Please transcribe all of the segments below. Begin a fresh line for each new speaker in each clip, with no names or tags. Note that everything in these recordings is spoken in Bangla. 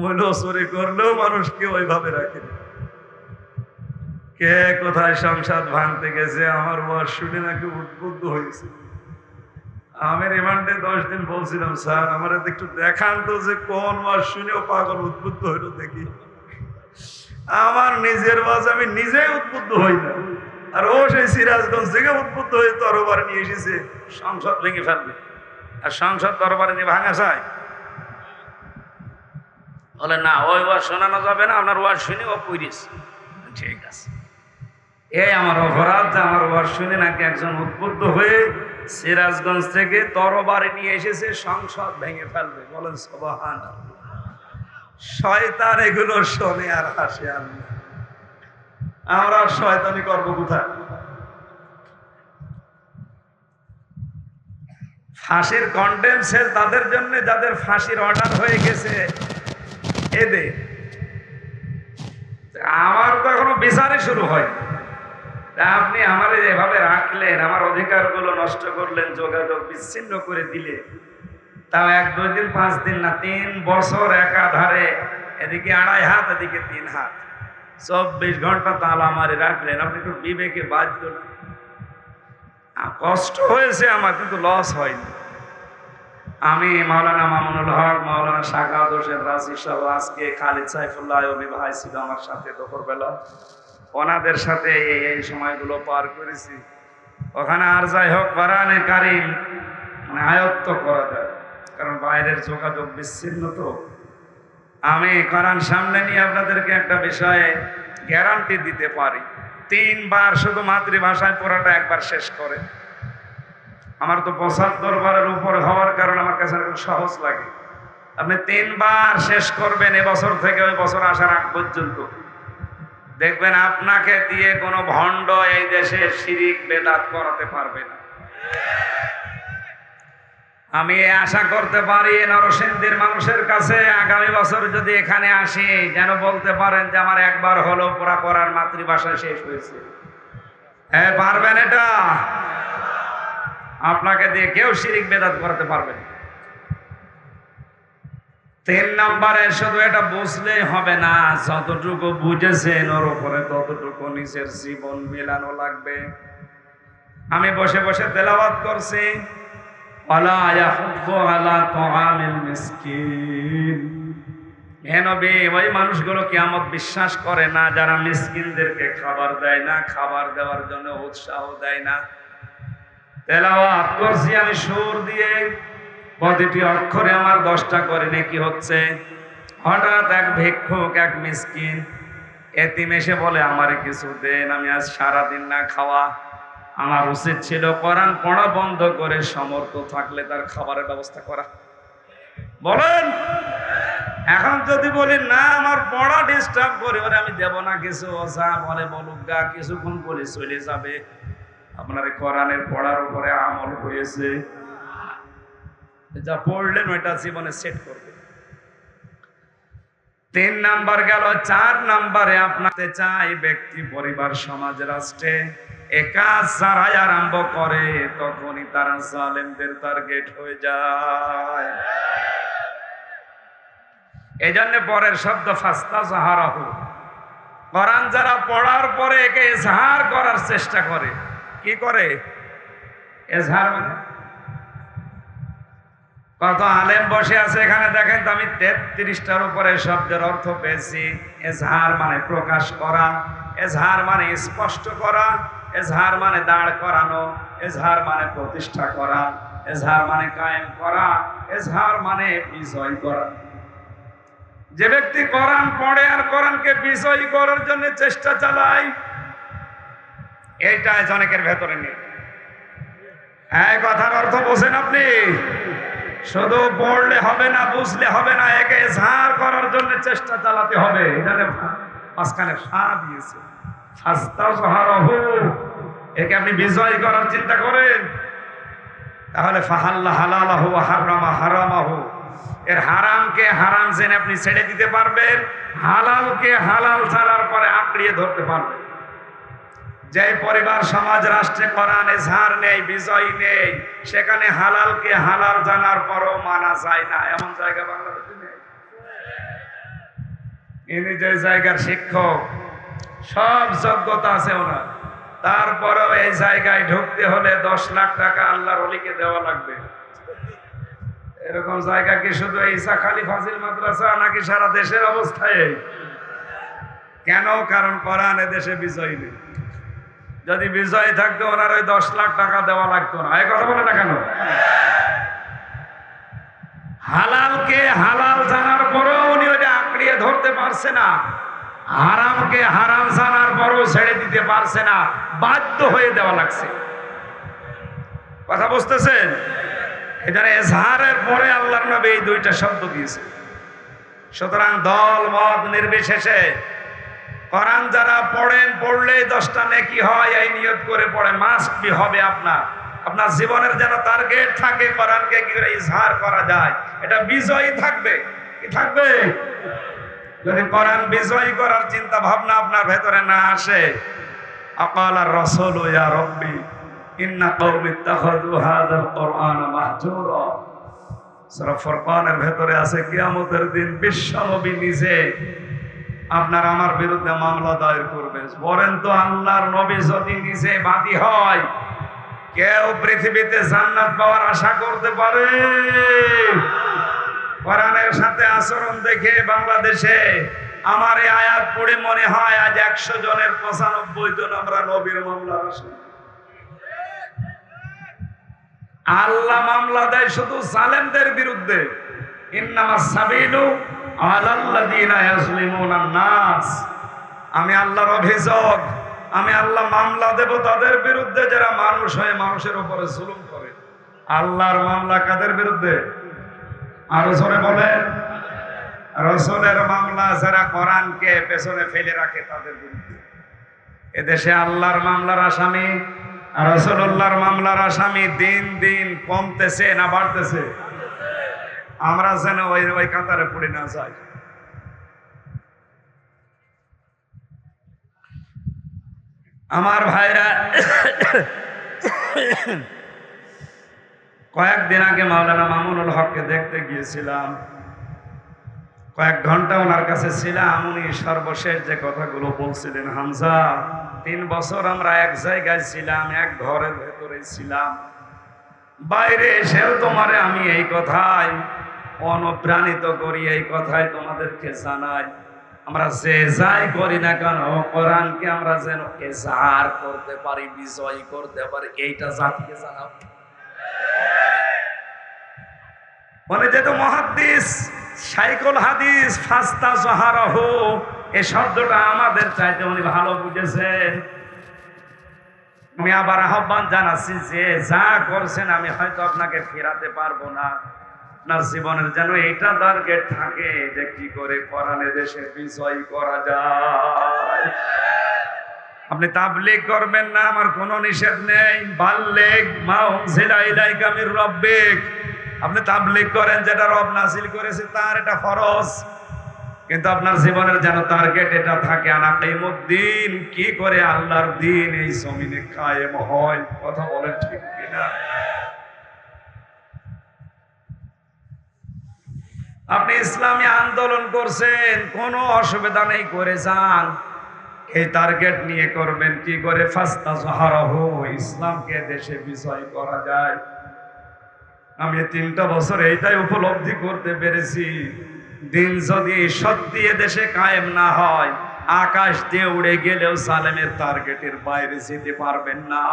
মূল্য চুরি করলেও মানুষকে ওইভাবে রাখে না। কে কোথায় সংসদ ভাঙতে গেছে আমার ওয়াজ শুনে নাকি উদ্বুদ্ধ হয়েছে। আমি রিমান্ডে 10 দিন বলছিলাম, স্যার আমার একটু দেখান তো যে কোন ওয়াজ শুনেও পাগল উদ্বুদ্ধ হইল দেখি। আমার নিজের ওয়াজ আমি নিজেই উদ্বুদ্ধ হই না, আর ও সেই সিরাজগঞ্জ থেকে উদ্বুদ্ধ হয়ে তরবারি নিয়ে এসেছে সংসদ ভেঙে ফেলবে। আর সংসদ তরবারি নিয়ে ভাঙা যায়? বলে না, ওই ওয়াজ শোনানো যাবে না, আপনার ওয়াজ শুনে ও পুরিস। ঠিক আছে, এই আমার অপরাধ যে আমার ওয়াজ শুনে নাকি একজন উদ্বুদ্ধ হয়ে সিরাজগঞ্জ থেকে তরবারি নিয়ে এসেছে সংসদ ভেঙে ফেলবে। বলেন সুবহানাল্লাহ। শয়তান এগুলো শোনে আর হাসে। আমরা শয়তানি করব কোথায়? ফাঁসির কন্ডেম সেল তাদের জন্য যাদের ফাঁসির অর্ডার হয়ে গেছে এদের। আমার তো এখনো বিচারই শুরু হয়। আপনি আমার এভাবে রাখলেন, আমার অধিকারগুলো নষ্ট করলেন, যোগাযোগ বিচ্ছিন্ন করে দিলে, তাও 1-2 দিন 5 দিন না, 3 বছর একাধারে, এদিকে 2.5 হাত এদিকে 3 হাত, 24 ঘন্টা তালা মারি রাখলেন। আপনি একটু বিবেকে বাধ্য না? কষ্ট হয়েছে আমার, কিন্তু লস হয়নি। আমি মাওলানা মামুনুল হক, মাওলানা সাখাওয়াত হোসেন রাজি সহ, আজকে খালিদ সাইফুল্লাহ আইয়ুবী ভাই ছিল আমার সাথে দুপুরবেলা, ওনাদের সাথে এই সময়গুলো পার করেছি। ওখানে আর যাই হোক কোরআনে কারীম মানে আয়ত্ত করা যায়, কারণ বাইরের যোগাযোগ বিচ্ছিন্ন। তো আমি কোরআন সামনে নিয়ে আপনাদেরকে একটা বিষয়ে গ্যারান্টি দিতে পারি, 3 বার শুধু মাতৃভাষায় পড়াটা একবার শেষ করে। আমার তো 75 বারের উপর হওয়ার কারণে আমার কাছে খুব সহজ লাগে। আপনি 3 বার শেষ করবেন এবছর থেকে ওই বছর আসার আগ পর্যন্ত, দেখবেন আপনাকে দিয়ে কোনো ভণ্ড এই দেশে শিরিক বেদাত করাতে পারবে না। আমি আশা করতে পারি নরসিংদীর মানুষের কাছে আগামী বছর যদি এখানে আসি, যেন বলতে পারেন যে আমার একবার হলো পুরা করার মাতৃভাষা শেষ হয়েছে। হ্যাঁ, পারবেন এটা? আপনাকে দিয়ে কেউ শিরিক বেদাত করাতে পারবে না। 3 নম্বরে শুধু এটা বুঝলেই হবে না, যতটুকু বুঝেছেন ওর উপরে ততটুকু নিজের জীবন মেলানো লাগবে। আমি বসে বসে তেলাওয়াত করছি, ওয়ালা ইয়াহুদ্দু আলা তুআমিল মিসকিন। হে নবী, ওই মানুষগুলো কিয়ামত বিশ্বাস করে না যারা মিসকিনদেরকে খাবার দেয় না, খাবার দেওয়ার জন্য উৎসাহ দেয় না। তেলাওয়াত করছি আমি সুর দিয়ে, প্রতিটি অক্ষরে আমার 10টা করে নেকি হচ্ছে। হঠাৎ এক ভিক্ষুক, এক মিসকিন এতিম এসে বলে, আমারে কিছু দেন, আমি আজ সারাদিন না খাওয়া। আমার উচিত ছিল কোরআন পড়া বন্ধ করে সমর্থ থাকলে তার খাবারের ব্যবস্থা করা। বলেন, এখন যদি বলি না আমার পড়া ডিস্টার্ব করে, ওরে আমি দেব না কিছু, ওসা বলে বলুক গা, কিছুক্ষণ করে চলে যাবে। আপনার কোরআনের পড়ার উপরে আমল হয়েছে, যা পড়লেন ওইটা জীবনে সেট করবে। 3 নাম্বার গেল। 4 নাম্বারে আপনাকে চাই ব্যক্তি, পরিবার, সমাজ, রাষ্ট্রে এ কাজ যারাই আরম্ভ করে তখনই তারা জালেমদের টার্গেট হয়ে যায়। এই জন্য পরের শব্দ ফাস্তাজহারাহু, কোরআন যারা পড়ার পরে একে ইজহার করার চেষ্টা করে। কি করে ইজহার? মানে কত আলেম বসে আছে এখানে, দেখেন তো, আমি 33টার উপরে শব্দের অর্থ পেয়েছি। ইজহার মানে প্রকাশ করা, ইজহার মানে স্পষ্ট করা, ইজহার মানে দাঁড় করানো, ইজহার মানে প্রতিষ্ঠা করা, ইজহার মানে কায়েম করা, ইজহার মানে বিজয় করা। যে ব্যক্তি কোরআন পড়ে আর কোরআনকে বিজয়ী করার জন্য চেষ্টা চালায়, এইটা অনেকের ভেতরে নেই। এই কথার অর্থ বোঝেন আপনি? শুধু পড়লে হবে না, বুঝলে হবে না, একে ইজহার করার জন্য চেষ্টা চালাতে হবে। এখানে মাঝখানে ফা দিয়েছে, ফাস্তাজহারাহু, একে আপনি বিজয় করার চিন্তা করেন, তাহলে ফাহাল্লা হালালাহু ওয়া হারামা হারামাহু, এর হারামকে হারাম জেনে আপনি ছেড়ে দিতে পারবেন, হালালকে হালাল ছাড়ার পরে আঁকড়িয়ে ধরতে পারবেন। যে পরিবার, সমাজ, রাষ্ট্রে কোরআন ইজহার নেই, বিজয় নেই, সেখানে হালালকে হালাল জানার পরও মানা যায় না, এমন জায়গা বাংলাদেশে নেই। ইনি যে জায়গার শিক্ষক, সব যোগ্যতা আছে ওনার, তারপরেও এই জায়গায় ঢুকতে হলে 10 লাখ টাকা আল্লাহর ওলিকে দেওয়া লাগবে। এরকম জায়গা কি শুধু ঈসা খালি ফাজিল মাদ্রাসা নাকি সারা দেশের অবস্থায়? কেন? কারণ কোরআন দেশে বিজয় নেই। যদি বিজয় থাকতো ওনার ওই 10 লাখ টাকা দেওয়া লাগতো না। এই কথা বলে না কেন? হালালকে হালাল জানার পরেও উনি ওইটা আঁকড়িয়ে ধরতে পারছে না, হারামকে হারাম জানার পরেও ছেড়ে দিতে পারছে না, বাধ্য হয়ে দেওয়া লাগছে। কথা বুঝতেছেন? এখানে এজহারের পরে আল্লাহর নবী এই দুইটা শব্দ দিয়েছে। সুতরাং দল মত নির্বিশেষে কোরআন যারা পড়েন, পড়লেই 10টা নেকি হয়, এই নিয়ত করে পড়েন, মাস্ট বি হবে আপনার। আপনার জীবনের যেন টার্গেট থাকে কোরআনকে কি করে ইজহার করা যায়, এটা বিজয়ী থাকবে। কি থাকবে? যদি কোরআন বিজয়ী করার চিন্তা ভাবনা আপনার ভেতরে না আসে, আকালার রাসূল ইয়া রাব্বি ইন্না কওমি ইত্তাখাযু হাযাল কুরআন মাহজুরা। সূরা ফুরকানের ভেতরে আছে কিয়ামতের দিন বিশ্বনবী নিজে আপনার আমার বিরুদ্ধে মামলা দায়ের করবে। বলেন তো, আল্লাহর নবী যদি নিজে বাদী হয়, কেউ পৃথিবীতে জান্নাত পাওয়ার আশা করতে পারে? কোরআনের সাথে আচরণ দেখে বাংলাদেশে আমার এই আয়াত পড়ে মনে হয় আজ 100 জনের 95 জন আমরা নবীর মামলার আসামি। আল্লাহ মামলা দেয় শুধু জালেমদের বিরুদ্ধে। ইন্নামাস সাবিলু আলাল্লাযিনা ইয়াজলিমুনান নাস। আমি আল্লাহর অভিযোগ, আমি আল্লাহ মামলা দেব তাদের বিরুদ্ধে যারা মানুষ হয়ে মানুষের উপরে জুলুম করে। আল্লাহর মামলা কাদের বিরুদ্ধে? আরো জোরে বলেন। রাসূলের মামলা যারা কোরআনকে পেছনে ফেলে রাখে তাদের বিরুদ্ধে। এদেশে আল্লাহর মামলার আসামি আর রাসূলুল্লাহর মামলার আসামি দিন দিন কমতেছে না বাড়তেছে? আমরা যেন ওই কাতারে পড়ে না যাই। আমার ভাইরা, কয়েকদিন আগে মাওলানা মামুনুল হককে দেখতে গিয়েছিলাম, কয়েক ঘন্টা ওনার কাছে ছিলাম। উনি সর্বশেষ যে কথাগুলো বলছিলেন, হামজা 3 বছর আমরা এক জায়গায় ছিলাম, এক ঘরের ভেতরে ছিলাম, বাইরে এসেও তোমারে আমি এই কথাই অনুপ্রাণিত করি, এই কথাই তোমাদেরকে জানাই। আমরা যে যাই করি না কেন কোরআনকে আমরা যেন এজাহার করতে পারি, বিজয় করতে পারি, এইটা জাতিকে জানাও। মানে যেহেতু মুহাদ্দিস শাইখুল হাদিস ফাস্তা জাহারাহু, এই শব্দটা আমাদের চাইতে উনি ভালো বুঝেছেন। আমি আবার আহ্বান জানাচ্ছি যে যা করছেন আমি হয়তো আপনাকে ফেরাতে পারবো না, আপনার জীবনের যেন এইটা টার্গেট থাকে যে কি করে কোরআনে দেশে বিজয় করা যায়। আপনি তাবলীগ করবেন না, আমার কোনো নিষেধ নেই। বাল্লিগ মা উনজিলা ইলাইকা মির রাব্বিক, আপনি তাবলীগ করেন, যেটা রব নাযিল করেছে তার এটা ফরজ, কিন্তু আপনার জীবনের যেন টার্গেট এটা থাকে, আনাকিমুদ্দিন, কি করে আল্লাহর দ্বীন এই জমিনে কায়েম হয়। কথা বলেন ঠিক কিনা? আপনি ইসলামী আন্দোলন করছেন, কোনো অসুবিধা নেই, করে যান। এই টার্গেট নিয়ে করবেন কি করে ফাস্তাজহারাহু, ইসলামকে দেশে বিজয় করা যায়। আমি 3টা বছর এইটাই উপলব্ধি করতে পেরেছি, দিন যদি সত্যি দেশে কায়েম না হয়, আকাশ দিয়ে উড়ে গেলেও সালেমের টার্গেটের বাইরে যেতে পারবেন না।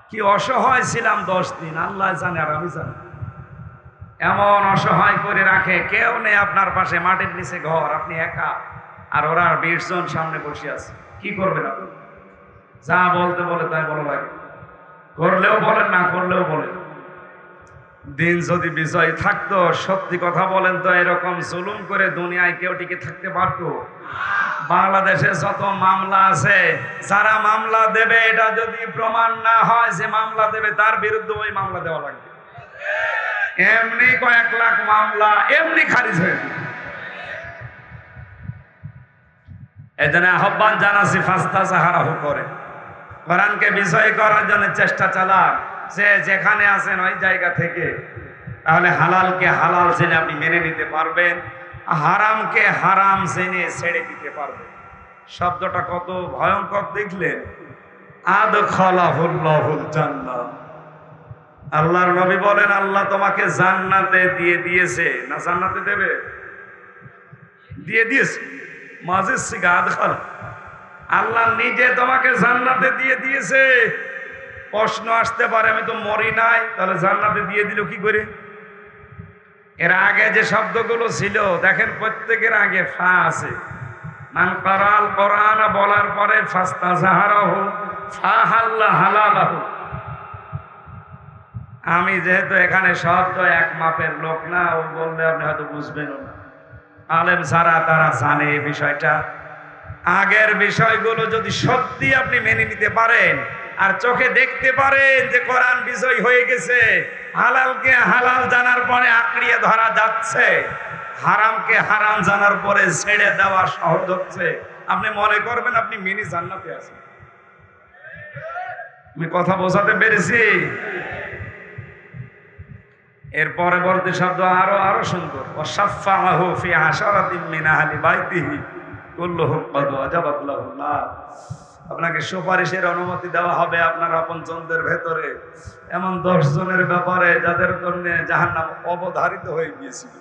কি অসহায় ছিলাম 10 দিন, আল্লাহ জানে আর আমি জানি। এমন অসহায় করে রাখে, কেউ নেই আপনার পাশে, মাটির নিচে ঘর, আপনি একা, আর ওরা 20 জন সামনে বসে আছে। কি করবেন আপনি? যা বলতে বলে তাই বলা লাগে, করলেও বলেন, না করলেও বলেন। দিন যদি বিজয় থাকতো, সত্যি কথা বলেন তো এরকম জুলুম করে দুনিয়ায় কেউ টিকে থাকতে পারতো? বাংলাদেশে যত মামলা আছে, যারা মামলা দেবে এটা যদি প্রমাণ না হয় যে মামলা দেবে, তার বিরুদ্ধে ওই মামলা দেওয়া লাগবে। এমনি কয়েক লাখ মামলা এমনি খারিজ হয়ে যাবে। এজন্য আহ্বান জানাচ্ছি, ফাস্তাজহারাহু করে কোরআনকে বিজয় করার জন্য চেষ্টা চালান, যে যেখানে আছেন ওই জায়গা থেকে। তাহলে হালালকে হালাল জেনে আপনি মেনে নিতে পারবেন, হারামকে হারাম জেনে ছেড়ে দিতে পারবে। শব্দটা কত ভয়ঙ্কর দেখলেন, আদখালাহুল্লাহুল জান্নাহ। আল্লাহর নবী বলেন আল্লাহ তোমাকে জান্নাতে দিয়ে দিয়েছে, না জান্নাতে দেবে? দিয়ে দিয়েছে। মাজিদ সিগা আদখাল, আল্লাহ নিজে তোমাকে জান্নাতে দিয়ে দিয়েছে। প্রশ্ন আসতে পারে আমি তো মরি নাই, তাহলে জান্নাতে দিয়ে দিল কি করে? এর আগে যে শব্দগুলো ছিল দেখেন, প্রত্যেকের আগে ফা আছে। মান কারাল কোরআন বলার পরে ফাস্তাজাহারাহু ফাহাল্লা হালালাহু। আমি যেহেতু এখানে শব্দ এক মাপের লোক না, ও বললে আপনি হয়তো বুঝবেন না। আলেম যারা তারা জানে এই বিষয়টা। আগের বিষয়গুলো যদি সত্যি আপনি মেনে নিতে পারেন আর চোখে দেখতে পারেন যে কোরআন বিজয় হয়ে গেছে, হালালকে হালাল জানার পরে আঁকড়িয়ে ধরা যাচ্ছে, হারামকে হারাম জানার পরে ছেড়ে দেওয়া সহজ হচ্ছে, আপনি মনে করবেন আপনি মিনি জান্নাতে আছেন। আমি কথা বোঝাতে পেরেছি? এর পরবর্তী শব্দ আরো সুন্দর, ওয়াসাফাহু ফি আশারাতিন মিন আহলি বাইতিহি কুল্লুহুম ক্বাদ ওয়াজাবাত লাহুন নার। আপনাকে সুপারিশের অনুমতি দেওয়া হবে আপনার আপনজনদের ভেতরে এমন 10 জনের ব্যাপারে যাদের জন্য জাহান্নাম অবধারিত হয়ে গিয়েছিল।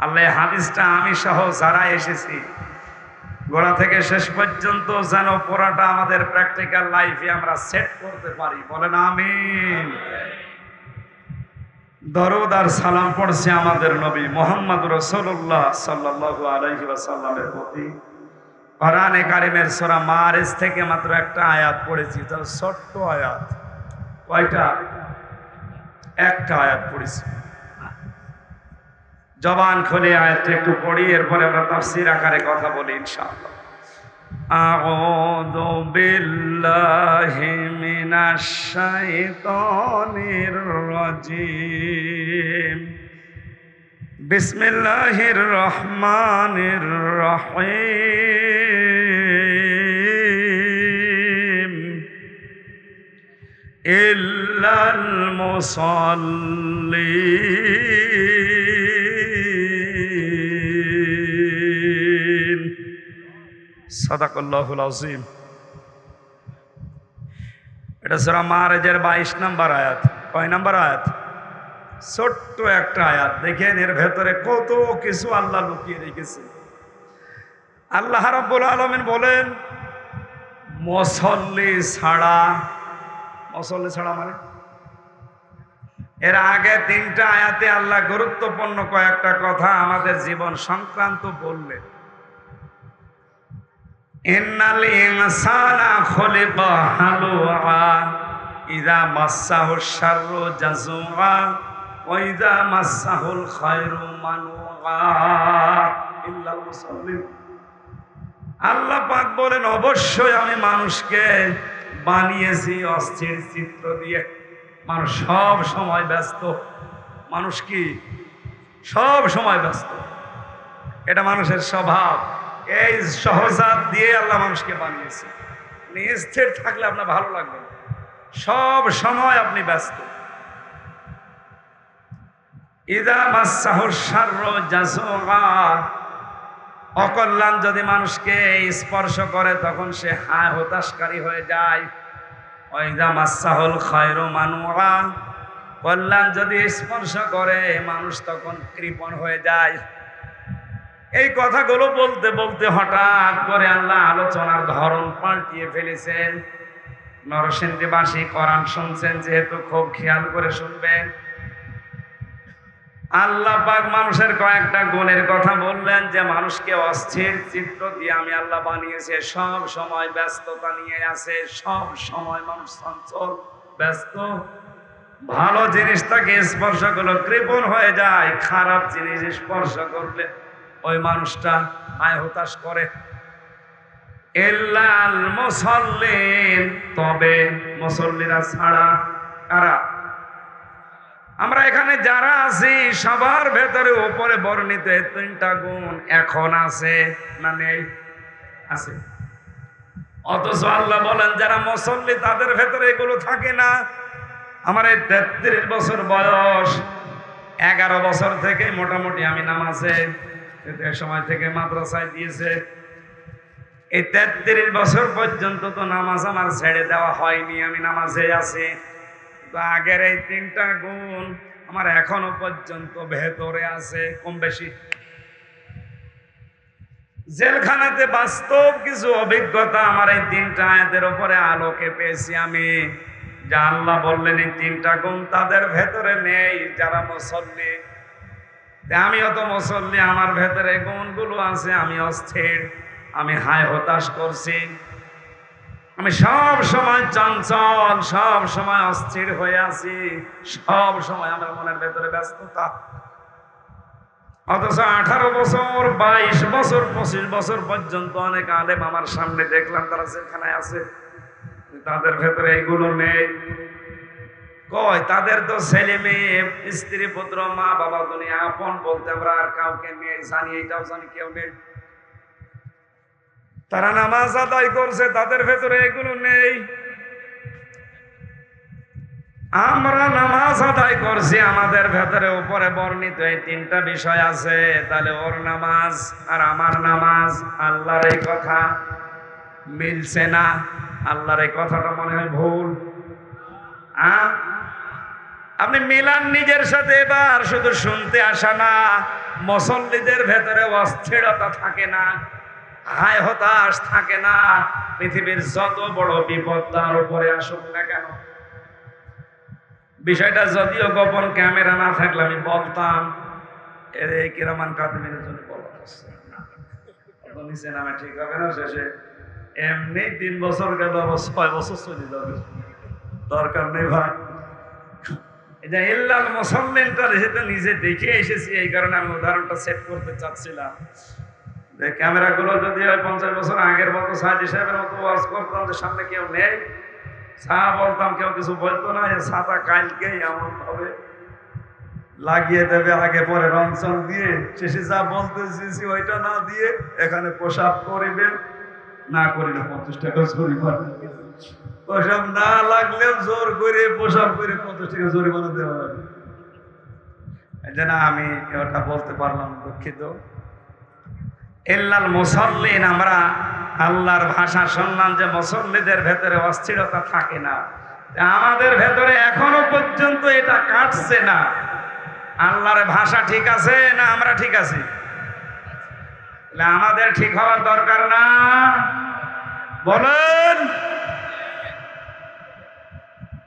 আল্লাহ হাদিসটা আমি সহ যারা এসেছি গোড়া থেকে শেষ পর্যন্ত যেন পুরাটা আমাদের প্র্যাকটিক্যাল লাইফে আমরা সেট করতে পারি। বলেন আমিন। দরুদ আর সালাম পড়ছে আমাদের নবী মুহাম্মদ রাসূলুল্লাহ সাল্লাল্লাহু আলাইহি ওয়াসাল্লামের প্রতি। কোরআনে কারিমের সূরা মারিজ থেকে মাত্র একটা আয়াত পড়েছি, তার ছোট্ট আয়াত। কয়টা? একটা আয়াত পড়েছি। জবান খুলে আয়াতটা একটু পড়ি, এরপরে আমরা তাফসীর আকারে কথা বলি ইনশাআল্লাহ। আউযু বিল্লাহি মিনাশ শাইতানির রাজীম। বিসমিল্লাহির রহমানির রহিম। ইল্লাল মুসাল্লিন। সাদাকাল্লাহুল আযীম। এটা সূরা মারিজের 22 নম্বর আয়াত। কয় নম্বর আয়াত? ছোট্ট একটা আয়াত। দেখেন এর ভেতরে কত কিছু আল্লাহ লুকিয়ে রেখেছে। আল্লাহ রাব্বুল আলামিন বলেন মুসল্লি ছাড়া। মুসল্লি ছাড়া মানে এর আগে 3টা আয়াতে আল্লাহ গুরুত্বপূর্ণ কয়েকটা কথা আমাদের জীবন সংক্রান্ত বললেন। ইন্নাল ইনসানা খুলিকা হালুআ ইযা মাসসাহুশ শাররু জাযুআ ওয়া ইযা মাসসাহুল খায়রু মানুআ ইল্লাল মুসাল্লিন। আল্লাহ পাক বলেন অবশ্যই আমি মানুষকে বানিয়েছি অস্থির চিত্র দিয়ে। মানুষ সব সময় ব্যস্ত। মানুষ কি সব সময় ব্যস্ত, এটা মানুষের স্বভাব। এই সহজাত দিয়ে আল্লাহ মানুষকে বানিয়েছে। স্থির থাকলে আপনার ভালো লাগবে, সব সময় আপনি ব্যস্ত। ইযা মাসসাহুশ শাররু জাযুআ, অকল্যাণ যদি মানুষকে স্পর্শ করে তখন সে হতাশকারী হয়ে যায়। ওয়া ইযা মাসসাহুল খায়রু মানুআ, কল্যাণ যদি স্পর্শ করে মানুষ তখন কৃপণ হয়ে যায়। এই কথাগুলো বলতে বলতে হঠাৎ করে আল্লাহ আলোচনার ধরন পাল্টিয়ে ফেলেছেন। নরসিংদীবাসী কোরআন শুনছেন যেহেতু খুব খেয়াল করে শুনবেন। আল্লাহ পাক মানুষের কয়েকটা গুণের কথা বললেন যে মানুষকে অস্থির চিত্র দিয়ে আমি আল্লাহ বানিয়েছি। সব সময় ব্যস্ততা নিয়ে আছে, সব সময় মানুষ চঞ্চল ব্যস্ত। ভালো জিনিসটাকে স্পর্শ করলে কৃপণ হয়ে যায়, খারাপ জিনিস স্পর্শ করলে ওই মানুষটা হতাশ করে। ইল্লাল মুসাল্লিন, তবে মুসল্লিরা ছাড়া। কারা? আমরা এখানে যারা আছি সবার ভেতরে উপরে বর্ণিত 3টা গুণ এখন আছে না নেই? আছে। অথচ আল্লাহ বলেন যারা মুসল্লি তাদের ভেতরে এগুলো থাকে না। আমার এই 33 বছর বয়স, 11 বছর থেকে মোটামুটি আমি নামাজে এতে সময় থেকে মাদ্রাসায় দিয়েছে। এই 33 বছর পর্যন্ত তো নামাজ আমার ছেড়ে দেওয়া হয়নি, আমি নামাজে আছি। তো আগের এই 3টা গুণ আমার এখনো পর্যন্ত ভেতরে আছে কম বেশি। জেলখানাতে বাস্তব কিছু অভিজ্ঞতা আমার এই 3টা আয়াতের উপরে আলোকে পেয়েছি আমি। যা আল্লাহ বললেন এই 3টা গুণ তাদের ভেতরে নেই যারা মুসল্লি। আমিও তো মুসল্লি, আমার ভেতরে গুণগুলো আছে। আমি অস্থির, আমি হায় হতাশ করছি, আমি সব সময় চঞ্চল, সব সময় অস্থির হয়ে আছি, সব সময় আমার মনের ভেতরে ব্যস্ততা। অথচ 18 বছর, 22 বছর, 25 বছর পর্যন্ত অনেক আলেম আমার সামনে দেখলাম, তারা যেখানে আছে তাদের ভেতরে এইগুলো নেই। কয় তাদের তো ছেলে মেয়ে, স্ত্রী পুত্র, মা বাবা, দুনিয়া আপন বলতে আমরা আর কাউকে নেই, জানি এটাও জানি কেউ নেই। তারা নামাজ আদায় করছে, তাদের ভেতরে এগুলো নেই। আমরা নামাজ আদায় করছি, আমাদের ভেতরে উপরে বর্ণিত এই 3টা বিষয় আছে। তাহলে ওর নামাজ আর আমার নামাজ, আল্লাহর এই কথা মিলছে না। আল্লাহর এই কথাটা মনে হয় ভুল। আপনি মিলান নিজের সাথে। এবার শুধু শুনতে আসা না, মুসল্লিদের ভেতরে অস্থিরতা থাকে না, হায় হতাশ থাকে না। পৃথিবীর যত বড় বিপদ তার উপরে আসুক না কেন, বিষয়টা যদিও গোপন, ক্যামেরা না থাকলে আমি বলতাম এর কিরমান কাদিমের জন্য বলা হচ্ছে নিচে নামে ঠিক হবে না। শেষে এমনি 3 বছর গেল, 6 বছর চলে যাবে, দরকার নেই ভাই। এটা ইল্লাল মুসাল্লিনটা যেহেতু নিজে দেখে এসেছি, এই কারণে আমি উদাহরণটা সেট করতে চাচ্ছিলাম। যে ক্যামেরাগুলো যদি 50 বছর আগের মতো সাহায্য সাহেবের মতো ওয়াজ করতাম, যে সামনে কেউ নেই, বলতাম, কেউ কিছু বলতো না, ছাতা কালকেই এমন ভাবে লাগিয়ে দেবে, আগে পরে রংচং দিয়ে, শেষে যা বলতে চেয়েছি ওইটা না দিয়ে এখানে প্রসাব করিবেন, না করিলে 50 টাকা জরিমানা। প্রসাব না লাগলেও জোর করে প্রসাব করে 50 টাকা জরিমানা দেওয়া হবে। এই জন্য আমি ওটা বলতে পারলাম, দুঃখিত। ইল্লাল মুসাল্লিন, আমরা আল্লাহর ভাষা শুনলাম যে মুসল্লিদের ভেতরে অস্থিরতা থাকে না। আমাদের ভেতরে এখনো পর্যন্ত এটা কাটছে না। আল্লাহর ভাষা ঠিক আছে না আমরা ঠিক আছি? আমাদের ঠিক হওয়ার দরকার না, বলেন?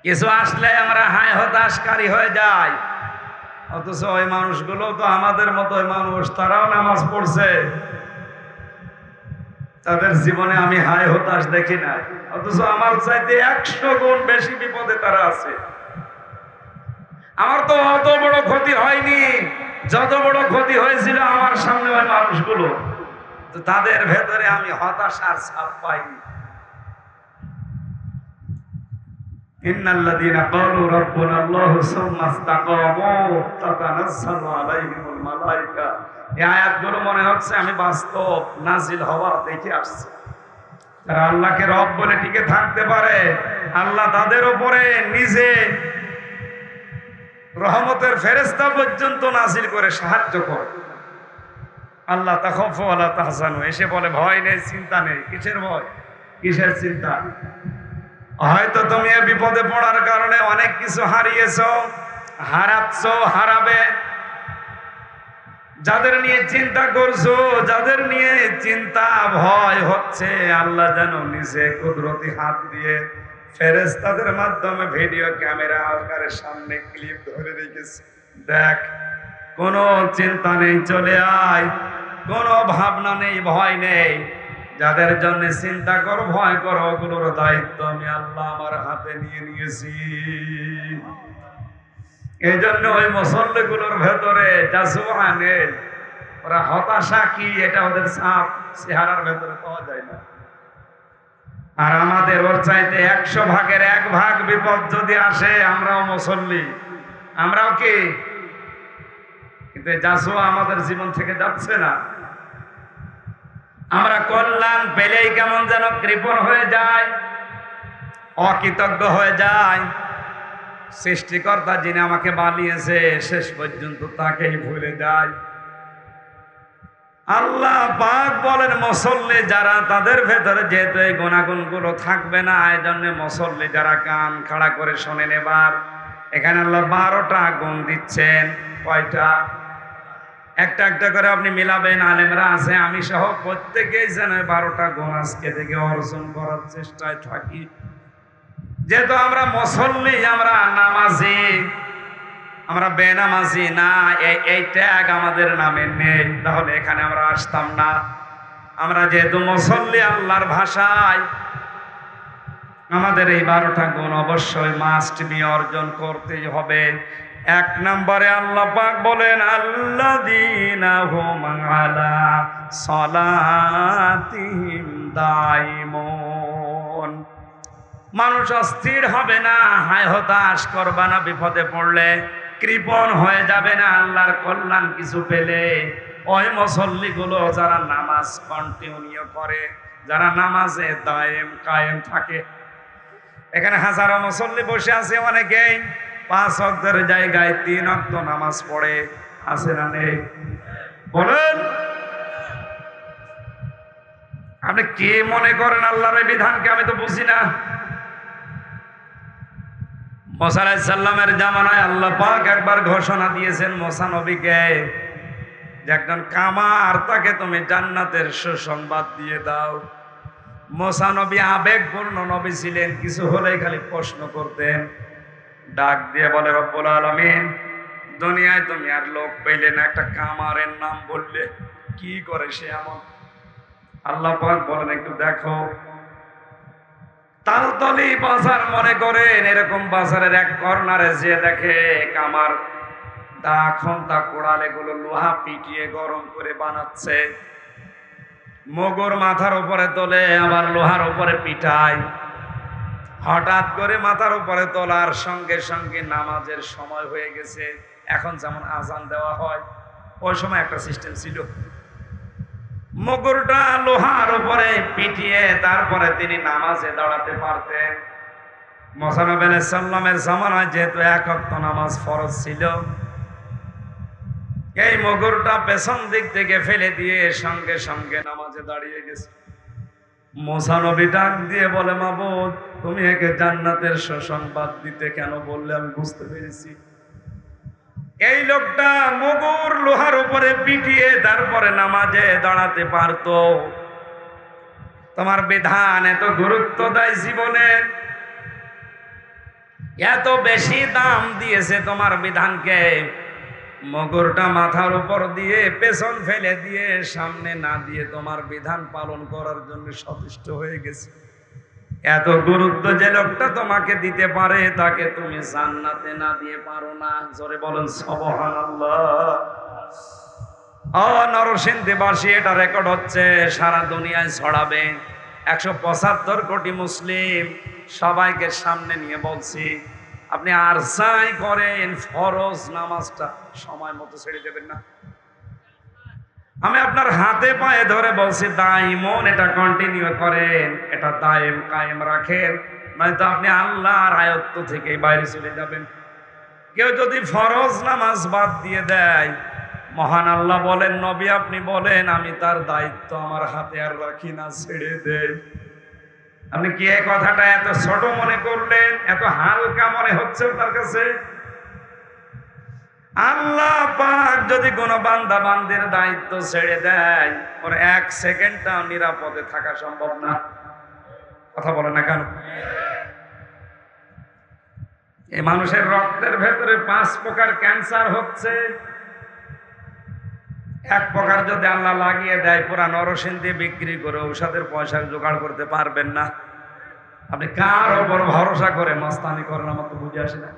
কিছু আসলে আমরা হায় হতাশকারী হয়ে যাই, অথচ ওই মানুষগুলো তো আমাদের মতো মানুষ, তারাও নামাজ পড়ছে, তাদের জীবনে আমি হায় হতাশ দেখি না। অথচ আমার চাইতে 100 গুণ বেশি বিপদে তারা আছে। আমার তো অত বড় ক্ষতি হয়নি, যত বড় ক্ষতি হয়েছিল আমার সামনে ওই মানুষগুলো। তো তাদের ভেতরে আমি হতাশার ছাপ পাইনি। ইন্নাল্লাযীনা ক্বালু রাব্বুনাল্লাহু সুম্মা ইসতাকামু তাতানাজ্জালু আলাইহিমুল মালায়েকা। এই আয়াতগুলো মনে হচ্ছে আমি বাস্তব নাজিল হওয়া দেখে আসছি। তারা আল্লাহকে রব বলে টিকে থাকতে পারে, আল্লাহ তাদের উপরে নিজে রহমতের ফেরেশতা পর্যন্ত নাজিল করে সাহায্য করে। আল্লাহ তাখাফু ওয়ালা তাহজানু, এসে বলে ভয় নেই, চিন্তা নেই। কিসের ভয়, কিসের চিন্তা? হয়তো তুমি এই বিপদে পড়ার কারণে অনেক কিছু হারিয়েছো, হারাচ্ছ, হারাবে। যাদের নিয়ে চিন্তা করছো, যাদের নিয়ে চিন্তা ভয় হচ্ছে, আল্লাহ যেন নিজে কুদরতি হাত দিয়ে ফেরেশতাদের মাধ্যমে ভিডিও ক্যামেরা আকারের সামনে ক্লিপ ধরে রেখেছে। দেখ, কোনো চিন্তা নেই, চলে আয়, কোনো ভাবনা নেই, ভয় নেই। যাদের জন্য চিন্তা করো, ভয় করো, ওগুলোর দায়িত্ব আমি আল্লাহ আমার হাতে নিয়ে নিয়েছি। এই জন্য ওই মুসল্লিগুলোর ভেতরে জাজুয়া নেই। ওরা হতাশা কি এটা ওদের ছাপ চেহারার ভেতরে পাওয়া যায় না। আর আমাদের ওর চাইতে 100 ভাগের 1 ভাগ বিপদ যদি আসে, আমরাও মুসল্লি, আমরাও কি, কিন্তু জাজুয়া আমাদের জীবন থেকে যাচ্ছে না। আমরা কল্যাণ পেলেই কেমন যেন কৃপণ হয়ে যায়, অকৃতজ্ঞ হয়ে যায়। সৃষ্টিকর্তা যিনি আমাকে বানিয়েছে শেষ পর্যন্ত তাকেই ভুলে যায়। আল্লাহ পাক বলেন মুসল্লি যারা তাদের ভেতরে যেহেতু এই গুণাগুণগুলো থাকবে না, এই জন্য মুসল্লি যারা কান খাড়া করে শোনেন। এবার এখানে আল্লাহ 12টা গুণ দিচ্ছেন। কয়টা? একটা একটা করে আপনি মিলাবেন। আলেমরা আছে, আমি সহ প্রত্যেকেই যেন 12টা গুণ আজকে থেকে অর্জন করার চেষ্টায় থাকি। যেহেতু আমরা মুসল্লি, আমরা নামাজি, আমরা বেনামাজি না, এই ট্যাগ আমাদের নামে নেই, তাহলে এখানে আমরা আসতাম না। আমরা যেহেতু মুসল্লি, আল্লাহর ভাষায় আমাদের এই 12টা গুণ অবশ্যই মাস্ট বি অর্জন করতেই হবে। 1 নম্বরে আল্লাহ পাক বলেন আল্লাযীনা হুম আলা সালাতিহিম দাইমুন। মানুষ অস্থির হবে না, হায় হতাশ করবা না, বিপদে পড়লে কৃপণ হয়ে যাবে না, আল্লাহর কল্যাণ কিছু পেলে। ওই মুসল্লিগুলো যারা নামাজ কন্টিনিউ করে, যারা নামাজে দায়েম কায়েম থাকে। এখানে হাজারো মুসল্লি বসে আছে, অনেকেই 5 ওয়াক্তের জায়গায় 3 ওয়াক্ত নামাজ পড়ে। আছে না নেই? বলেন, আপনি কি মনে করেন আল্লাহর এই বিধানকে? আমি তো বুঝি না। মুসা আলাইহিস সালামের জামানায় আল্লাহ পাক একবার ঘোষণা দিয়েছেন মুসা নবীকে, যে একজন কামার, তাকে তুমি জান্নাতের সুসংবাদ দিয়ে দাও। মুসা নবী আবেগপূর্ণ নবী ছিলেন, কিছু হলেই খালি প্রশ্ন করতেন। ডাক দিয়ে বলে, রব্বুল আলামিন, দুনিয়ায় তুমি আর লোক পেলে না, একটা কামারের নাম বললে, কি করে সে এমন? আল্লাহ পাক বলেন, একটু দেখো। তালতলি বাজার মনে করেন, এরকম বাজারের এক কর্নারে যে দেখে কামার দা খন্তা কোড়াল এগুলো লোহা পিটিয়ে গরম করে বানাচ্ছে, মগর মাথার উপরে তোলে, আবার লোহার উপরে পিটায়। হঠাৎ করে মাথার উপরে তোলার সঙ্গে সঙ্গে নামাজের সময় হয়ে গেছে। এখন যেমন আজান দেওয়া হয়, ওই সময় একটা সিস্টেম ছিল। মগরটা লোহার উপরে পিটিয়ে তারপরে তিনি নামাজে দাঁড়াতে পারতেন। মুসা নবী আলাইহিস সালামের জামানায় যেহেতু 1 ওয়াক্ত নামাজ ফরজ ছিল, এই মগরটা পেছন দিক থেকে ফেলে দিয়ে সঙ্গে সঙ্গে নামাজে দাঁড়িয়ে গেছে। মুসা নবী ডাক দিয়ে বলে, মাবুদ, তুমি একে জান্নাতের সুসংবাদ দিতে কেন বললে? আমি বুঝতে পেরেছি। এই লোকটা মগর লোহার উপরে পিটিয়ে তারপরে নামাজে দাঁড়াতে পারতো। তোমার বিধান এত গুরুত্ব দেয় জীবনে, এত বেশি দাম দিয়েছে তোমার বিধানকে, মগরটা মাথার উপর দিয়ে পেছন ফেলে দিয়ে সামনে না দিয়ে তোমার বিধান পালন করার জন্য সচেষ্ট হয়ে গেছে। এত গুরুত্ব যে লোকটা তোমাকে দিতে পারে, তাকে তুমি জান্নাতে না দিয়ে পারো না। জোরে বলেন সুবহানাল্লাহ। নরসিংদীবাসী, এটা রেকর্ড হচ্ছে, সারা দুনিয়ায় ছড়াবে। 175 কোটি মুসলিম, সবাইকে সামনে নিয়ে বলছি, আপনি আর যাই করেন ফরজ নামাজটা সময় মতো ছেড়ে দেবেন না। আমি আপনার হাতে পায়ে ধরে বলছি, দাইমন এটা কন্টিনিউ করেন, এটা দায়েম কায়েম রাখেন, নয়তো আপনি আল্লাহর আয়ত্ত থেকে বাইরে চলে যাবেন। কেউ যদি ফরজ নামাজ বাদ দিয়ে দেয়, মহান আল্লাহ বলেন, নবী আপনি বলেন, আমি তার দায়িত্ব আমার হাতে আর রাখি না, ছেড়ে দেই। আপনি কি এই কথাটা এত ছোট মনে করলেন? এত হালকা মনে হচ্ছে তার কাছে? আল্লাহ পাক যদি কোন বান্দা বান্দির দায়িত্ব ছেড়ে দেয়, ওর 1 সেকেন্ডটাও নিরাপদে থাকা সম্ভব না। কথা বলে না কেন? এই মানুষের রক্তের ভেতরে 5 প্রকার ক্যান্সার হচ্ছে। 1 প্রকার যদি আল্লাহ লাগিয়ে দেয়, পুরা নরসিংদী বিক্রি করে ঔষধের পয়সা জোগাড় করতে পারবেন না। আপনি কার ওপর ভরসা করে মস্তানি করেন, আমার তো বুঝে আসে না।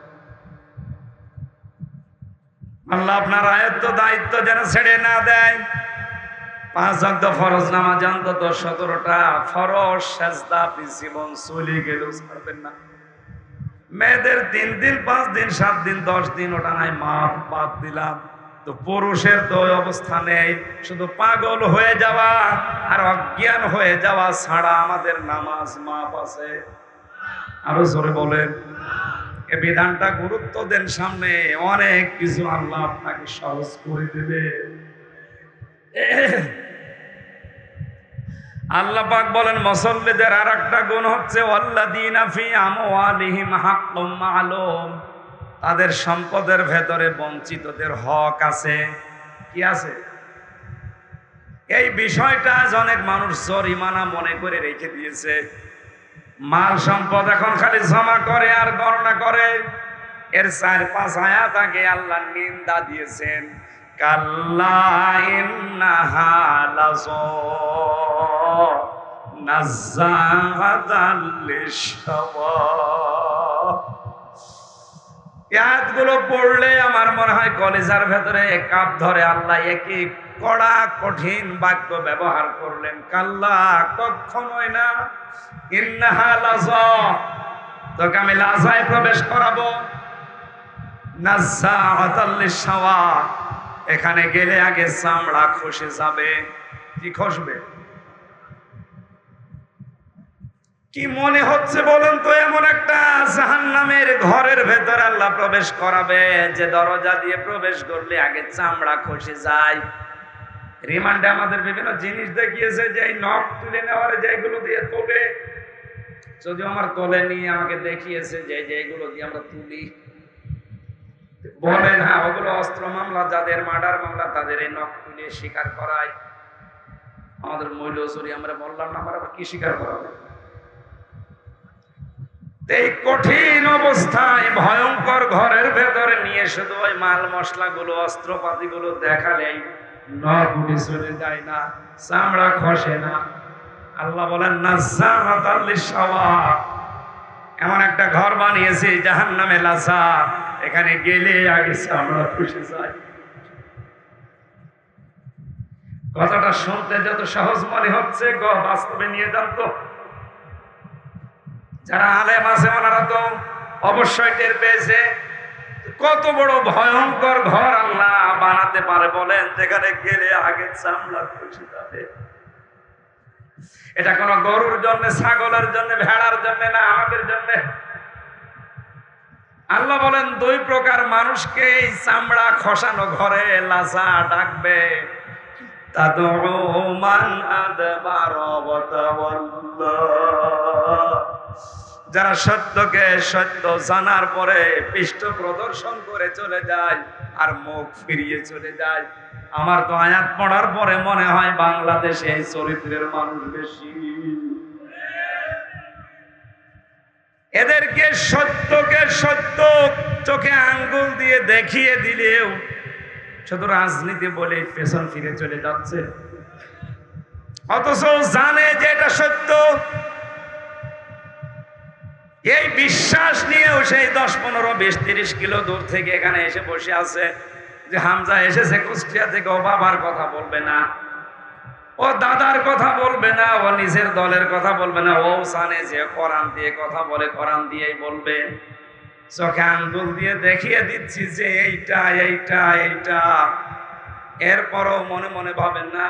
আল্লাহ আপনার আয়ত্ত দায়িত্ব যেন ছেড়ে না দেয়। 5 ওয়াক্ত ফরজ নামাজ অন্তত 17টা ফরজ সেজদা আপনি জীবন চলে গেলেও ছাড়বেন না। মেয়েদের 3 দিন 5 দিন 7 দিন 10 দিন ওটা নাই মাফ, বাদ দিলাম। তো পুরুষের তো ওই অবস্থা নেই, শুধু পাগল হয়ে যাওয়া আর অজ্ঞান হয়ে যাওয়া ছাড়া আমাদের নামাজ মাফ আছে। আরো জোরে বলেন। এই বিধানটা গুরুত্ব দেন, সামনে অনেক কিছু আল্লাহ আপনাকে সহজ করে দেবে। আল্লাহ পাক বলেন মুসল্লিদের আরেকটা গুণ হচ্ছে ওয়াল্লাযীনা ফী আমওয়ালিহিম হাক্কুম মা'লুম, তাদের সম্পদের ভেতরে বঞ্চিতদের হক আছে। কি আছে? এই বিষয়টা অনেক মানুষ জরিমানা মনে করে রেখে দিয়েছে। মাল সম্পদ এখন খালি জমা করে আর গণনা করে। এর 4-5 আয়াত আগে আল্লাহ নিন্দা দিয়েছেন, কাল্লা ইন্নাহা লাযা নাযাআতাল লিশাওয়া। আয়াতগুলো পড়লে আমার মনে হয় কলিজার ভেতরে কাপ ধরে। আল্লাহ একই কড়া কঠিন বাক্য ব্যবহার করলেন, কাল্লা কখনোই না, ইন্নাহা লাযা, তোকে আমি লাজায় প্রবেশ করাবো। নাযাআতাল লিশাওয়া, এখানে গেলে আগে চামড়া খসে যাবে। কি খসবে? কি মনে হচ্ছে বলেন তো? এমন একটা জাহান্নামের ঘরের ভেতরে আল্লাহ প্রবেশ করাবে যে দরজা দিয়ে প্রবেশ করলে আগে চামড়া খসে যায়। রিমান্ডে আমাদের বিভিন্ন জিনিস দেখিয়েছে যে এই নখ তুলে নেওয়ার যেগুলো দিয়ে তোলে, যদিও আমার তোলেনি, আমাকে দেখিয়েছে যে যেগুলো দিয়ে আমরা তুলি, বলেন হ্যাঁ ওগুলো অস্ত্র মামলা, যাদের মার্ডার মামলা তাদের এই নখ তুলে স্বীকার করায়। আমাদের মৈলচুরি আমরা বললাম না, আমার আবার কি স্বীকার করাবে? এই কঠিন অবস্থায় ভয়ঙ্কর ঘরের ভেতরে নিয়ে শুধু ওই মাল মশলাগুলো অস্ত্রপাতিগুলো দেখালেই নখ উঠে চলে যায় না, চামড়া খসে না। আল্লাহ বলেন নাযাআতাল লিশাওয়া, এমন একটা ঘর বানিয়েছে জাহান্নামে লাযা, এখানে গেলে আগে চামড়া খসে যায়। কথাটা শুনতে যত সহজ মনে হচ্ছে, বাস্তবে নিয়ে যান তো। যারা আলেম আছে ওনারা তো অবশ্যই টের পেয়েছে কত বড় ভয়ঙ্কর ঘর আল্লাহ বানাতে পারে। বলেন যেখানে গেলে আগে চামড়া খসে যাবে। এটা কোন গরুর জন্য, ছাগলের জন্য, ভেড়ার জন্য না, আমাদের জন্য। আল্লাহ বলেন 2 প্রকার মানুষকে এই চামড়া খসানো ঘরে লাযা ডাকবে। তাদউ মান আদবার ওয়া তাওয়াল্লা, যারা সত্যকে সত্য জানার পরে পৃষ্ঠ প্রদর্শন করে চলে যায় আর মুখ ফিরিয়ে চলে যায়। আমার তো আয়াত পড়ার পরে মনে হয় বাংলাদেশে এই চরিত্রের মানুষ বেশি। এদেরকে সত্যকে সত্য চোখে আঙ্গুল দিয়ে দেখিয়ে দিলেও শুধু রাজনীতি বলে পেছন ফিরে চলে যাচ্ছে, অথচ জানে যে এটা সত্য। এই বিশ্বাস নিয়েও সেই 10, 15, 20, 30 কিলো দূর থেকে এখানে এসে বসে আছে যে হামজা এসেছে কুষ্টিয়া থেকে, ও বাবার কথা বলবে না, ও দাদার কথা বলবে না, ও নিজের দলের কথা বলবে না, ও জানে যে কোরআন দিয়ে কথা বলে, কোরআন দিয়েই বলবে। চোখে আঙ্গুল দিয়ে দেখিয়ে দিচ্ছি যে এইটা এইটা এইটা। এরপরও মনে মনে ভাবেন না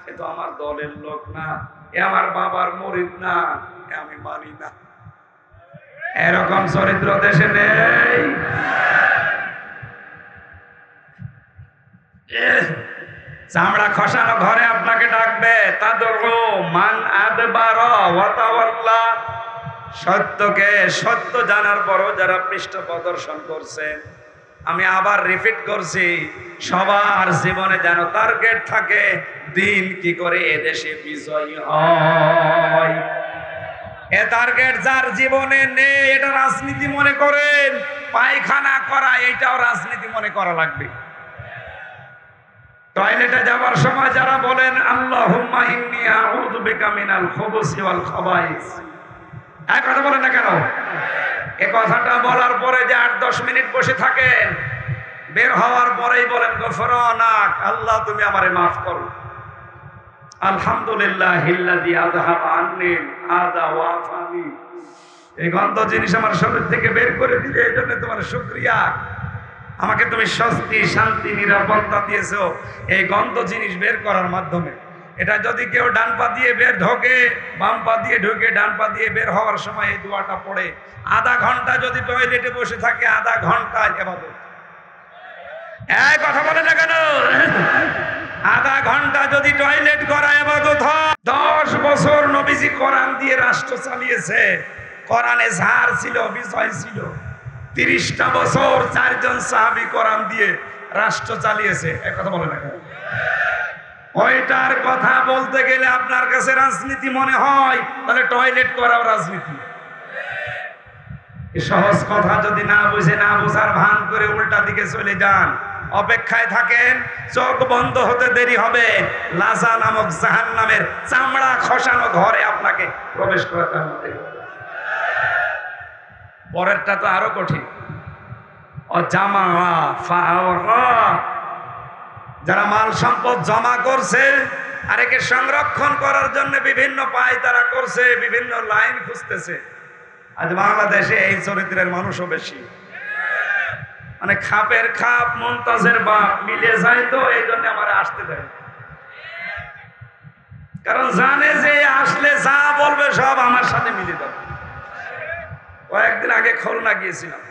এ তো আমার দলের লোক না, এ আমার বাবার মুরিদ না, এ আমি মানি না। এরকম চরিত্র দেশে নেই। চামড়া খসানো ঘরে আপনাকে ডাকবে, তাদউ মান আদবার ওয়া তাওয়াল্লা, সত্যকে সত্য জানার পরও যারা পৃষ্ঠ প্রদর্শন করছে। আমি আবার রিপিট করছি, সবার জীবনে যেন টার্গেট থাকে দিন কি করে এদেশে বিজয়ী হয়। এ টার্গেট যার জীবনে নেই, এটা রাজনীতি মনে করেন। পায়খানা করা এটাও রাজনীতি মনে করা লাগবে। টয়লেটে যাওয়ার সময় যারা বলেন আল্লাহুম্মা ইন্নী আউযু বিকা মিনাল খুবুসি ওয়াল খাবাইস, এই কথা বলেন না কেন? এই কথাটা বলার পরে যে 8-10 মিনিট বসে থাকেন, বের হওয়ার পরেই বলেন গফরানাক, আল্লাহ তুমি আমারে মাফ করো। আলহামদুলিল্লাহিল্লাযী আযহাবা আন্নিল আযা ওয়া আফানি, এই গন্ধ জিনিস আমার শরীর থেকে বের করে দিলে এই জন্য তোমার শুকরিয়া। আমাকে তুমি স্বস্তি, শান্তি, নিরাপত্তা দিয়েছো এই গন্ধ জিনিস বের করার মাধ্যমে। এটা যদি কেউ ডান পা দিয়ে বের ঢোকে, বাম পা দিয়ে ঢুকে, ডান পা দিয়ে বের হওয়ার সময় এই দোয়াটা পড়ে, আধা ঘন্টা যদি টয়লেটে বসে থাকে, আধা ঘন্টা ইবাদত। এই কথা বলে না কেন? আধা ঘন্টা যদি টয়লেট করা ইবাদত হয়, 10 নবীজি কোরআন দিয়ে রাষ্ট্র চালিয়েছে, কোরআনে ঝাড় ছিল, বিজয় ছিল। 30টা বছর 4জন সাহাবী কোরআন দিয়ে রাষ্ট্র চালিয়েছে। এক কথা বলে না, ওইটার কথা বলতে গেলে আপনার কাছে রাজনীতি মনে হয়, তাহলে টয়লেট করাও রাজনীতি। সহজ কথা যদি না বুঝে, না বোঝার ভান করে উল্টা দিকে চলে যান, অপেক্ষায় থাকেন, চোখ বন্ধ হতে দেরি হবে, লাজা নামক জাহান্নামের চামড়া খসানো ঘরে আপনাকে প্রবেশ করাতে হবে। পরেরটা তো আরো কঠিন। যারা মাল সম্পদ জমা করছে আর একে সংরক্ষণ করার জন্য বিভিন্ন পায় তারা করছে, বিভিন্ন লাইন খুঁজতেছে। আজ বাংলাদেশে এই চরিত্রের মানুষও বেশি, মানে খাপের খাপ মুমতাজের বাপ মিলে যায়, তো এই জন্য আমার আসতে দেয়, কারণ জানে যে আসলে যা বলবে সব আমার সাথে মিলে যাবে। কয়েকদিন আগে খুলনা গিয়েছিলাম,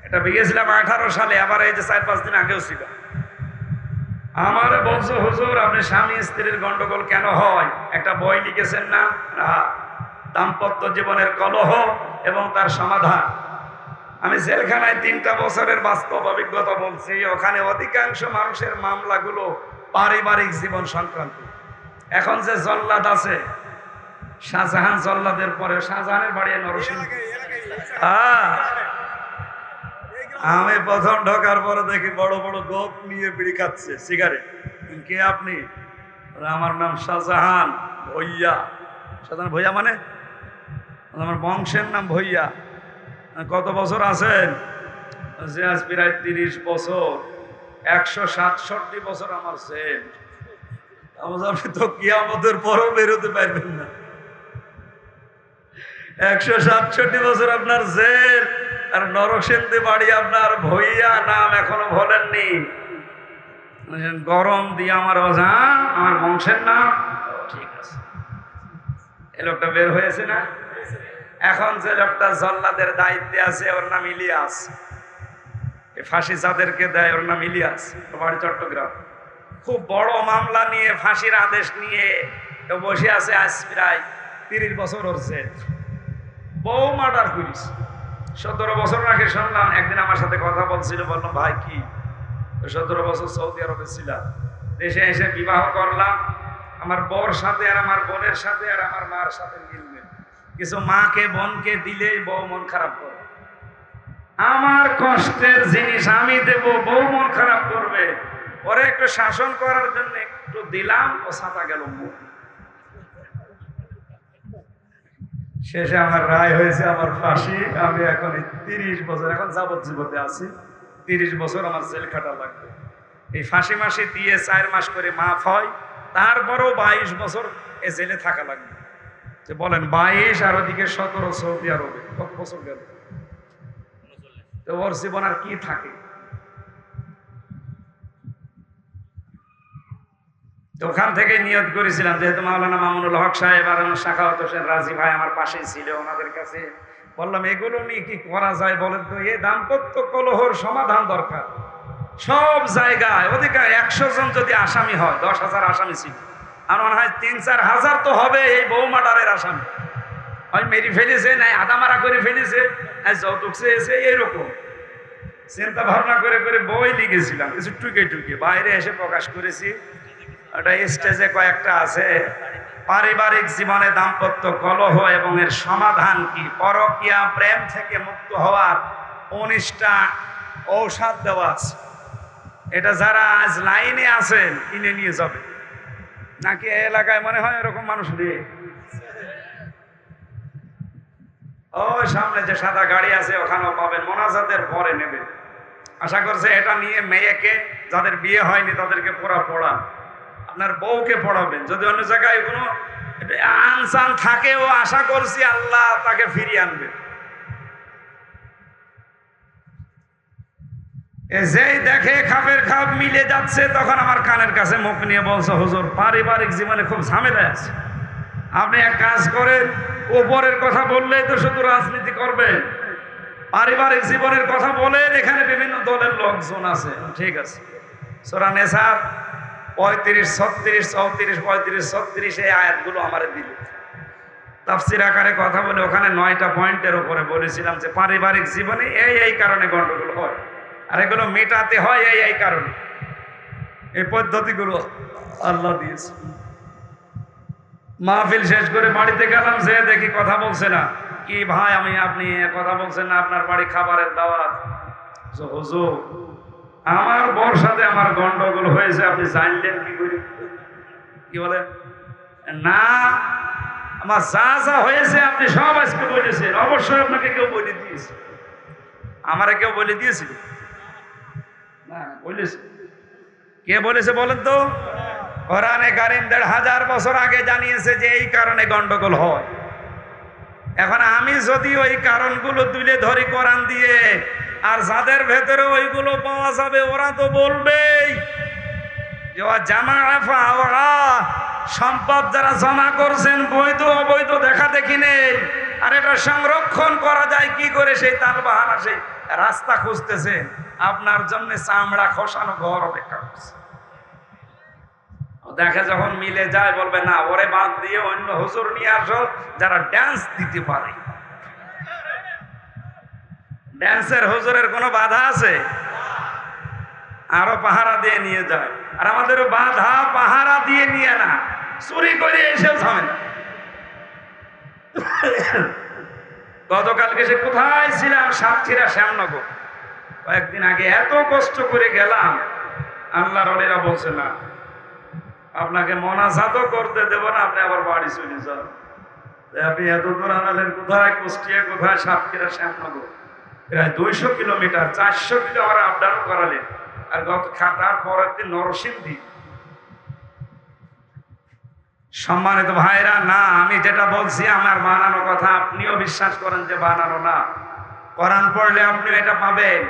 এটা গিয়েছিলাম 18 সালে, আবার এই যে 4-5 দিন আগেও ছিল। আমার বলছো, হুজুর আপনি স্বামী স্ত্রীর গন্ডগোল কেন হয়, একটা বই লিখেছেন না, দাম্পত্য জীবনের কলহ এবং তার সমাধান। আমি জেলখানায় 3টা বছরের বাস্তব অভিজ্ঞতা বলছি। ওখানে অধিকাংশ মানুষের মামলাগুলো পারিবারিক জীবন সংক্রান্ত। এখন যে জল্লাদ আছে, শাহজাহান জল্লাদের পরে শাহজাহানের বাড়ি নরসিংহ। আমি প্রথম ঢোকার পরে দেখি বড় বড় গোপ নিয়ে বিড়ি খাচ্ছে, সিগারেট। কে আপনি? আমার নাম শাহজাহান ভইয়া। শাহজাহান ভইয়া মানে আমার বংশের নাম ভইয়া। কত বছর আছেন? যে আজ প্রায় 30 বছর, 167 বছর আমার সেন। আপনি তো কিয়ামতের পরও বেরোতে পারবেন না। 167 বছর আপনার জেল, আর নরসিংদী বাড়ি আপনার ভইয়া, নাম এখনো বলেননি। গরম দিয়ে আমার আমার বংশের নাম ঠিক আছে। এই লোকটা বের হয়েছে না? এখন যে লোকটা জল্লাদের দায়িত্বে আছে ওর নাম ইলিয়াস। ফাঁসি যাদেরকে দেয় ওর নাম ইলিয়াস, বাড়ি চট্টগ্রাম। খুব বড় মামলা নিয়ে ফাঁসির আদেশ নিয়ে বসে আছে আজ প্রায় 30 বছর ওর জেল। বউ মার্ডার করিস। 17 বছর আগে শুনলাম, একদিন আমার সাথে কথা বলছিল, বললাম ভাই কি? 17 বছর সৌদি আরবে ছিলাম, দেশে এসে বিবাহ করলাম, আমার বউর সাথে আর আমার বোনের সাথে আর আমার মার সাথে মিলবে। কিছু মাকে বোনকে দিলেই বউ মন খারাপ করে। আমার কষ্টের জিনিস আমি দেব, বউ মন খারাপ করবে। ওরে একটু শাসন করার জন্য একটু দিলাম, ও ছাতা গেল মুখ। শেষে আমার রায় হয়েছে আমার ফাঁসি। আমি এখন 30 বছর, এখন যাবজ্জীবনে আছি। 30 বছর আমার জেল খাটা লাগবে। এই ফাঁসি মাসি দিয়ে 4 মাস করে মাফ হয়, তারপরেও 22 বছর এ জেলে থাকা লাগবে। যে বলেন 22 আর ওদিকে 17 সৌদি আরবে, কত বছর গেল? তো ওর জীবন আর কি থাকে? ওখান থেকে নিয়ত করেছিলাম, যেহেতু মাওলানা মামুনুল হক সাহেব আর শাখাওয়াত হোসেন রাজি ভাই আমার পাশেই ছিল, ওনাদের কাছে বললাম এগুলো নিয়ে কি করা যায় বলেন তো। এই দাম্পত্য কলহর সমাধান দরকার সব জায়গায়। অধিকার 100 জন যদি আসামি হয়, 10,000 আসামি ছিল, আর মনে হয় 3-4 হাজার তো হবে এই বউ মার্ডারের আসামি। হয় মেরে ফেলেছে, নাই আদামারা করে ফেলেছে, যৌতুক চেয়েছে, এইরকম চিন্তা ভাবনা করে করে বই লিখেছিলাম, কিছু টুকে টুকে বাইরে এসে প্রকাশ করেছি। ওটা স্টেজে কয়েকটা আছে, পারিবারিক জীবনে দাম্পত্য কলহ এবং এর সমাধান কি, পরকীয়া প্রেম থেকে মুক্ত হওয়ার 19টা ঔষধ দেওয়া আছে। এটা যারা আজ লাইনে আছেন কিনে নিয়ে যাবে, নাকি এলাকায় মনে হয় এরকম মানুষ নেই? ওই সামনে যে সাদা গাড়ি আছে ওখানেও পাবেন, মোনাজাতের পরে নেবেন। আশা করছে এটা নিয়ে মেয়েকে, যাদের বিয়ে হয়নি তাদেরকে পড়ান, আপনার বউকে পড়াবেন। যদি অন্য জায়গায় কোনো আনসান থাকেও, আশা করছি আল্লাহ তাকে ফিরিয়ে আনবে। যেই দেখে খাপের খাপ মিলে যাচ্ছে, তখন আমার কানের কাছে মুখ নিয়ে বলছে, হুজুর পারিবারিক জীবনে খুব ঝামেলা আছে, আপনি এক কাজ করেন, ওপরের কথা বললেই তো শুধু রাজনীতি করবেন, পারিবারিক জীবনের কথা বলেন, এখানে বিভিন্ন দলের লোকজন আছে। ঠিক আছে, সূরা নিসার 35, 36, 34, 35, 36 এই আয়াতগুলো আমারে দিল। তাফসীর আকারে কথা বলে ওখানে 9টা পয়েন্টের উপরে বলেছিলাম যে পারিবারিক জীবনে এই কারণে গন্ডগোল হয়, আর এগুলো মেটাতে হয় এই কারণে। এই পদ্ধতিগুলো আল্লাহ দিয়েছে। মাহফিল শেষ করে বাড়িতে গেলাম, যে দেখি কথা বলছে না। কি ভাই, আপনি কথা বলছেন না, আপনার বাড়ি খাবারের দাওয়াত। হুজুর, আমার বর সাথে আমার গন্ডগোল হয়েছে, আপনি জানলেন কি করে? কি বলে না, আমার যা যা হয়েছে আপনি সব আজকে বলেছেন। অবশ্যই আপনাকে কেউ বলে দিয়েছে। আমারে কেউ বলে দিয়েছিল না? বলেছে। কে বলেছে বলেন তো? কোরআনে কারীম ১৫০০ বছর আগে জানিয়েছে যে এই কারণে গন্ডগোল হয়। এখন আমি যদি ওই কারণগুলো তুলে ধরি কোরআন দিয়ে, আর যাদের ভেতরে ওইগুলো পাওয়া যাবে ওরা তো বলবেই যে সম্পদ যারা জমা করছেন বৈধ অবৈধ দেখা দেখি নেই, আর এটা সংরক্ষণ করা যায় কি করে সেই তালবাহানা, সেই রাস্তা খুঁজতেছে। আপনার জন্য চামড়া খসানো ঘর অপেক্ষা করছে। দেখে যখন মিলে যায় বলবে না, ওরে বাদ দিয়ে অন্য হুজুর নিয়ে আসো যারা ড্যান্স দিতে পারে। ড্যান্সের হুজুরের কোনো বাধা আছে? আরো পাহারা দিয়ে নিয়ে যায়। আর আমাদেরও বাধা পাহারা দিয়ে নিয়ে না, চুরি করে এসেও থামে না। গতকালকে সে কোথায় ছিলাম? সাতক্ষীরা শ্যামনগর। কয়েকদিন আগে এত কষ্ট করে গেলাম, আল্লাহর ওলিরা বলছে না আপনাকে মোনাজাতও করতে দেব না, আপনি আবার বাড়ি চলে যান। আপনি এত দূর আনালেন কোথায়? কুষ্টিয়া, কোথায়? সাতক্ষীরা শ্যামনগর, প্রায় 200 কিলোমিটার, 400 কিলো আমরা আপ ডাউন করালেন। আর গত খাটার পরের দিন নরসিংদী। সম্মানিত ভাইরা, না আমি যেটা বলছি আমার বানানো কথা, আপনিও বিশ্বাস করেন যে বানানো না। কোরআন পড়লে আপনিও এটা পাবেন।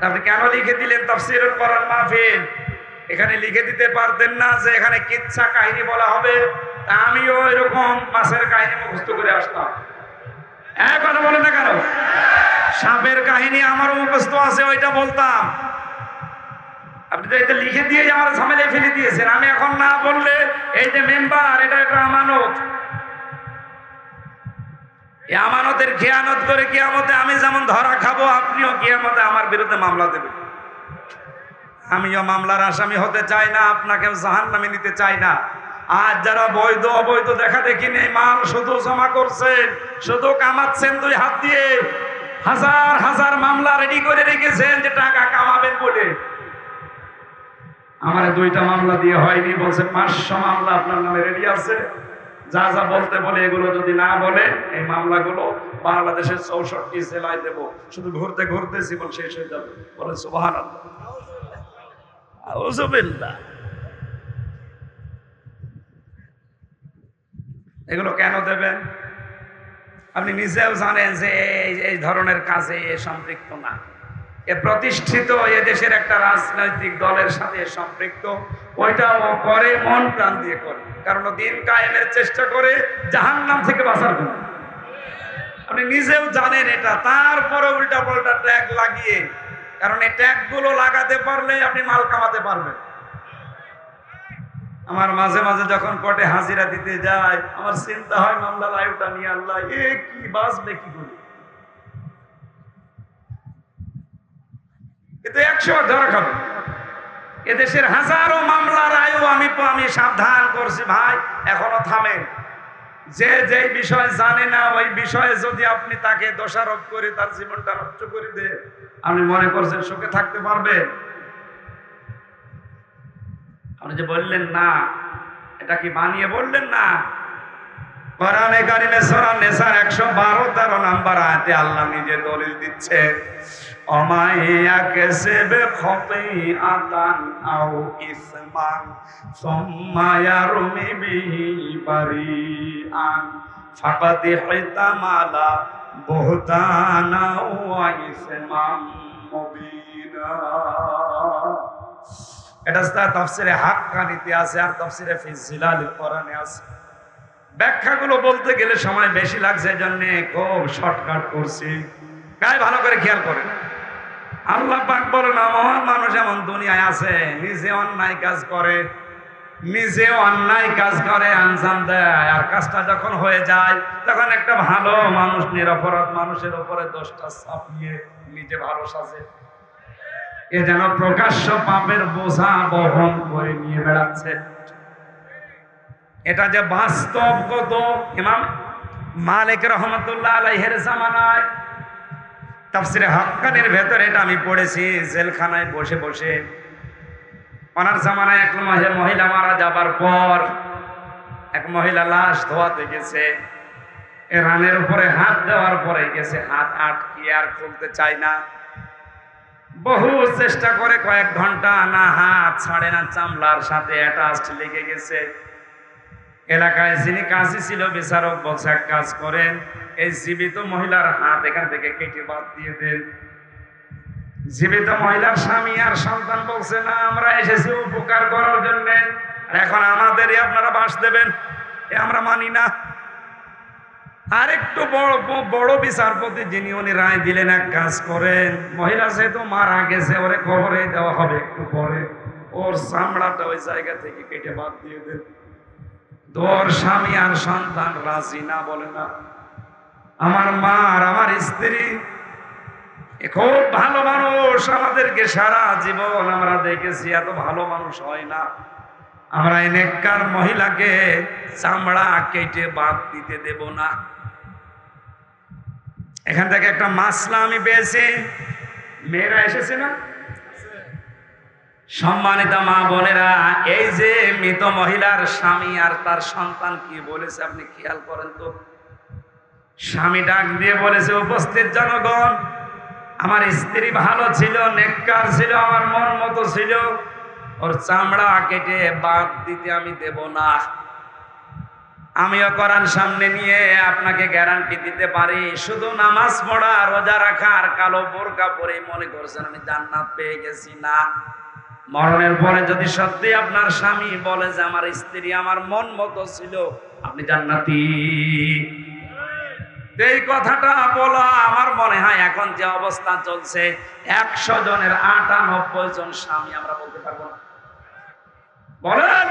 আপনি কেন লিখে দিলেন তাফসীরুল কোরআন মাহফিল? এখানে লিখে দিতে পারতেন না যে এখানে কিচ্ছা কাহিনী বলা হবে? আমিও এরকম মাছের কাহিনী মুখস্থ করে আসতাম। এক কথা বলে না কেন? সাপের কাহিনী আমারও মুখস্থ আছে, ওইটা বলতাম। আপনি তো এটা লিখে দিয়ে আমার ঝামেলায় ফেলে দিয়েছেন। আমি এখন না বললে এই যে মেম্বার, এটা একটা আমানত। এই আমানতের খেয়ানত করে কিয়ামতে আমি যেমন ধরা খাবো, আপনিও কিয়ামতে আমার বিরুদ্ধে মামলা দেবেন। আমিও মামলার আসামি হতে চাই না, আপনাকেও জাহান্নামে নিতে চাই না। আজ যারা বৈধ অবৈধ দেখা দেখি নেই, মাল শুধু জমা করছেন, শুধু কামাচ্ছেন 2 হাত দিয়ে, হাজার হাজার মামলা রেডি করে রেখেছেন যে টাকা কামাবেন বলে। আমার 2টা মামলা দিয়ে হয়নি, বলছে 500 মামলা আপনার নামে রেডি আছে। যা যা বলতে বলে এগুলো যদি না বলে, এই মামলাগুলো বাংলাদেশের 64 জেলায় দেব। শুধু ঘুরতে ঘুরতে জীবন শেষ হয়ে যাবে। বলে সুবহানাল্লাহ, আউযুবিল্লাহ। এগুলো কেন দেবেন? আপনি নিজেও জানেন যে এই ধরনের কাজে এ সম্পৃক্ত না। এ প্রতিষ্ঠিত এদেশের একটা রাজনৈতিক দলের সাথে সম্পৃক্ত। ওইটাও করে, মন প্রাণ দিয়ে করে, কারণ দিন কায়েমের চেষ্টা করে জাহান্নাম থেকে বাঁচার জন্য। আপনি নিজেও জানেন এটা, তারপরে উল্টা পাল্টা ট্যাগ লাগিয়ে, কারণ এই ট্যাগগুলো লাগাতে পারলে আপনি মাল কামাতে পারবেন। আমার মাঝে মাঝে যখন কোর্টে হাজিরা দিতে যায়, আমার চিন্তা হয় মামলার আয়ুটা নিয়ে, আল্লাহ এ কি বাঁচবে কি করে? কিন্তু 100 ধরা খাবে। এদেশের হাজারো মামলার আয়ু আমি সাবধান করছি ভাই, এখনো থামেন। যে যেই বিষয় জানে না ওই বিষয়ে যদি আপনি তাকে দোষারোপ করে তার জীবনটা নষ্ট করে দেন, আপনি মনে করছেন সুখে থাকতে পারবেন? আপনি যে বললেন না, এটা কি বানিয়ে বললেন না? কোরআনে কারিমে সূরা নিসার 112 নম্বর আয়াতে আল্লাহ নিজে দলিল দিচ্ছে, অমাইয়াকসিবে খতিআতান আও ইসমান সুম্মা ইয়ারমি বিহি বারিআন ফাকাদ ইহতামালা বুহতানা ওয়া ইসমান মুবিনা। এটা তাফসিরে হাক্কানিতে আছে, আর তাফসিরে ফি জিলালিল কোরআনে আছে। ব্যাখ্যাগুলো বলতে গেলে সময় বেশি লাগছে, এজন্য খুব শর্টকাট করছি। গায়ে ভালো করে খেয়াল করেন। আল্লাহ পাক বলেন, মহান মানুষ এমন দুনিয়ায় আছে নিজে অন্যায় কাজ করে, নিজেও অন্যায় কাজ করে আঞ্জাম দেয়, আর কাজটা যখন হয়ে যায় তখন একটা ভালো মানুষ নিরপরাধ মানুষের উপরে দোষটা চাপিয়ে নিজে ভালো সাজে। এ যেন প্রকাশ্য পাপের বোঝা বহন করে নিয়ে বেড়াচ্ছে। এটা যে বাস্তবগত। ইমাম মালিক রহমতুল্লাহ আলাইহির জামানায় তাফসিরে হাক্কানির ভেতরে এটা আমি পড়েছি, জেলখানায় বসে বসে। ওনার জামানায় এক মহিলা মারা যাবার পর এক মহিলা লাশ ধোয়াতে গেছে, রানের উপরে হাত দেওয়ার পরে গেছে হাত আটকে আর খুলতে চায় না। বহু চেষ্টা করে কয়েক ঘন্টা, না হাত ছাড়ে না, চামড়ার সাথে অ্যাটাচড লেগে গেছে। এলাকায় যিনি কাজী ছিল বিচারক বলছে এক কাজ করেন, এই জীবিত মহিলার হাত এখান থেকে কেটে বাদ দিয়ে দেন। জীবিত মহিলার স্বামী আর সন্তান বলছে না, আমরা এসেছি উপকার করার জন্য, এখন আমাদেরই আপনারা বাস দেবেন, এ আমরা মানি না। আর একটু বড় বিচারপতি যিনি, উনি রায় দিলেন এক কাজ করেন, মহিলা যেহেতু মারা গেছে ওরে কবরে দেওয়া হবে একটু পরে, ওর চামড়াটা ওই জায়গা থেকে কেটে বাদ দিয়ে দেন। তোর স্বামী আর সন্তান রাজি না, বলে না। আমার মা আর আমার স্ত্রী খুব ভালো মানুষ, আমাদেরকে সারা জীবন আমরা দেখেছি, এত ভালো মানুষ হয় না। আমরা এই নেককার মহিলাকে চামড়া কেটে বাদ দিতে দেব না। এখান থেকে একটা মাসলা আমি পেয়েছি। মেয়েরা এসেছে না? সম্মানিত মা বোনেরা, এই যে মৃত মহিলার স্বামী আর তার সন্তান কি বলেছে আপনি খেয়াল করেন তো। স্বামী ডাক দিয়ে বলেছে, উপস্থিত জনগণ, আমার স্ত্রী ভালো ছিল, নেককার ছিল, আমার মন মতো ছিল, ওর চামড়া কেটে বাদ দিতে আমি দেব না। আমিও কোরআন সামনে নিয়ে আপনাকে গ্যারান্টি দিতে পারি, শুধু নামাজ পড়া, রোজা রাখা আর কালো বোরকা পরে মনে করছেন আমি জান্নাত পেয়ে গেছি, না। মরণের পরে যদি সত্যি আপনার স্বামী বলে যে আমার স্ত্রী আমার মন মতো ছিল, আপনি জান্নাতি। এই কথাটা বলা আমার মনে হয় এখন যে অবস্থা চলছে 100 জনের 98 জন স্বামী আমরা বলতে পারবো না। বলেন,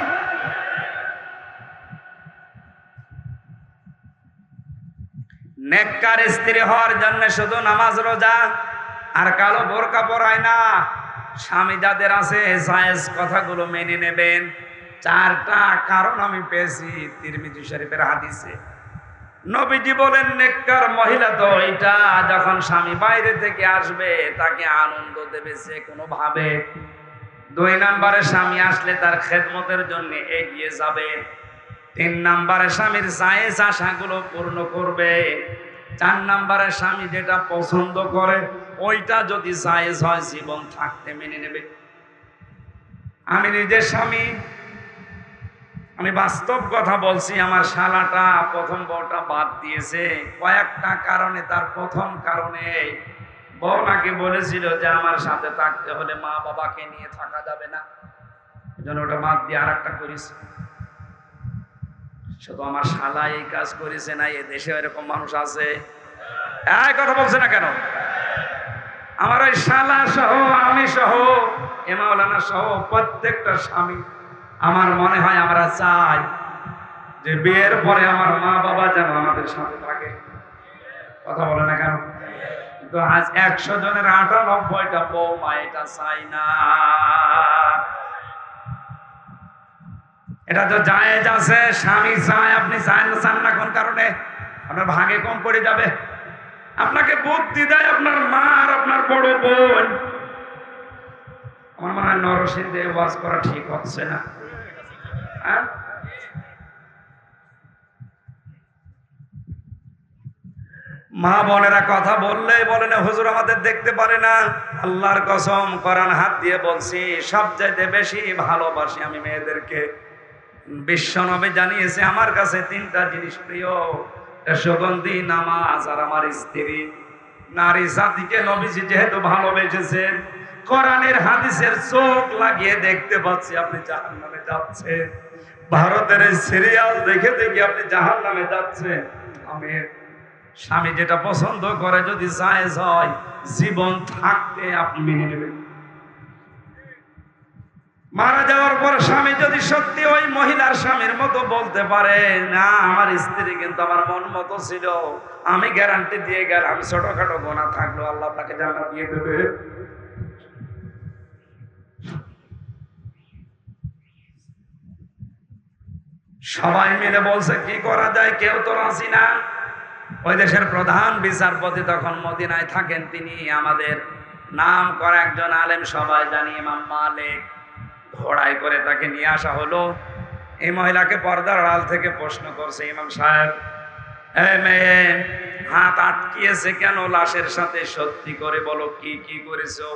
নেককার স্ত্রী হওয়ার জন্য শুধু নামাজ রোজা আর কালো বোরকা পরায় না। স্বামী যাদের আছে জায়েজ কথাগুলো মেনে নেবেন। 4টা কারণ আমি পেয়েছি তিরমিজি শরীফের হাদিসে। নবীজি বলেন, নেককার মহিলা তো এটা যখন স্বামী বাইরে থেকে আসবে তাকে আনন্দ দেবে যে কোনো ভাবে। 2 নম্বরে স্বামী আসলে তার খেদমতের জন্য এগিয়ে যাবে। 3 নম্বরে স্বামীর জায়েজ আশাগুলো পূর্ণ করবে। 4 নম্বরে স্বামী যেটা পছন্দ করে ওইটা যদি জায়েজ হয় জীবন থাকতে মেনে নেবে। আমি নিজের স্বামী, আমি বাস্তব কথা বলছি। আমার শালাটা প্রথম বউটা বাদ দিয়েছে কয়েকটা কারণে। তার প্রথম কারণে বউ নাকি বলেছিল যে আমার সাথে থাকতে হলে মা বাবাকে নিয়ে থাকা যাবে না, এজন্য ওটা বাদ দিয়ে আর একটা করিস। শুধু আমার শালা এই কাজ করেছে না, এ দেশে এরকম মানুষ আছে। এই কথা বলছে না কেন? আমার ওই শালা সহ, আমি সহ, এ মাওলানা সহ প্রত্যেকটা স্বামী আমার মনে হয় আমরা চাই যে বিয়ের পরে আমার মা বাবা যেন আমাদের সাথে থাকে। কথা বলে না কেন? কিন্তু আজ 100 জনের 98টা বৌমা এটা চাই না। এটা তো জায়েজ আছে, স্বামী চায়, আপনি চান না কোন কারণে? আপনার ভাগে কম পড়ে যাবে। আপনাকে বুদ্ধি দেয় আপনার মা আর আপনার বড় বোন। আমার মনে হয় নরসিংদে ওয়াজ করা ঠিক হচ্ছে না। মা বোনেরা কথা বললে বলে না হুজুর আমাদের দেখতে পারে না। আল্লাহর কসম, কোরআন হাত দিয়ে বলছি, সবচাইতে বেশি ভালোবাসি আমি মেয়েদেরকে। বিশ্বনবী জানিয়েছে আমার কাছে 3টা জিনিস প্রিয়, সুগন্ধি, নামাজ আর আমার স্ত্রী। নারী জাতিকে নবীজি যেহেতু ভালোবেসেছেন, কোরআনের হাদিসের চোখ লাগিয়ে দেখতে পাচ্ছি আপনি জাহান্নামে যাচ্ছেন। ভারতের এই সিরিয়াল দেখে দেখে আপনি জাহান্নামে যাচ্ছেন। আমি স্বামী যেটা পছন্দ করে যদি জায়েজ হয় জীবন থাকতে আপনি মেনে নেবেন। মারা যাওয়ার পর স্বামী যদি সত্যি ওই মহিলার স্বামীর মতো বলতে পারে, না আমার স্ত্রী কিন্তু আমার মন মতো ছিল, আমি গ্যারান্টি দিয়ে গেলাম ছোটখাটো গোনা থাকলেও আল্লাহ তাকে জান্নাত দিয়ে দেবে। সবাই মিলে বলছে কি করা যায়, কেউ তো রাজি না। ওই দেশের প্রধান বিচারপতি তখন মদিনায় থাকেন, তিনি আমাদের নাম করা একজন আলেম, সবাই জানি ইমাম মালিক। ঘোড়ায় করে তাকে নিয়ে আসা হলো। এই মহিলাকে পর্দার আড়াল থেকে প্রশ্ন করছে, ইমাম সাহেব, এই মেয়ে হাত আটকিয়েছে কেন লাশের সাথে, সত্যি করে বলো কি কি করেছো।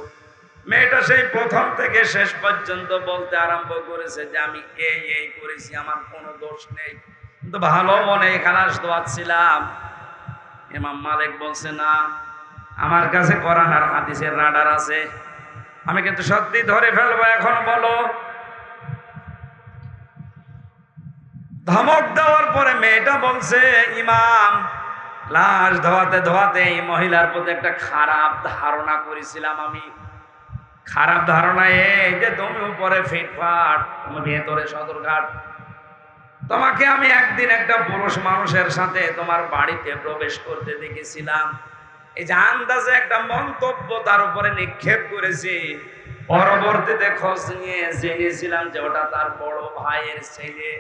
মেয়েটা সেই প্রথম থেকে শেষ পর্যন্ত বলতে আরম্ভ করেছে যে আমি এই এই করেছি, আমার কোনো দোষ নেই, কিন্তু ভালো মনে খালাস দোয়াচ্ছিলাম। ইমাম মালিক বলছে, না আমার কাছে কোরআন আর হাদিসের রাডার আছে, আমি কিন্তু সত্যি ধরে ফেলবো, এখন বলো। ধমক দেওয়ার পরে মেয়েটা বলছে, ইমাম লাশ ধোয়াতে ধোয়াতে এই মহিলার প্রতি একটা খারাপ ধারণা করেছিলাম আমি। খারাপ ধারণা এই যে তুমি উপরে ফিটফাট, তুমি ভেতরে সদরঘাট। তোমাকে আমি একদিন একটা পুরুষ মানুষের সাথে তোমার বাড়িতে প্রবেশ করতে দেখেছিলাম। এই যে আন্দাজে একটা মন্তব্য তার উপরে নিক্ষেপ করেছি, পরবর্তীতে খোঁজ নিয়ে জেনেছিলাম যে ওটা তার বড় ভাইয়ের ছেলে।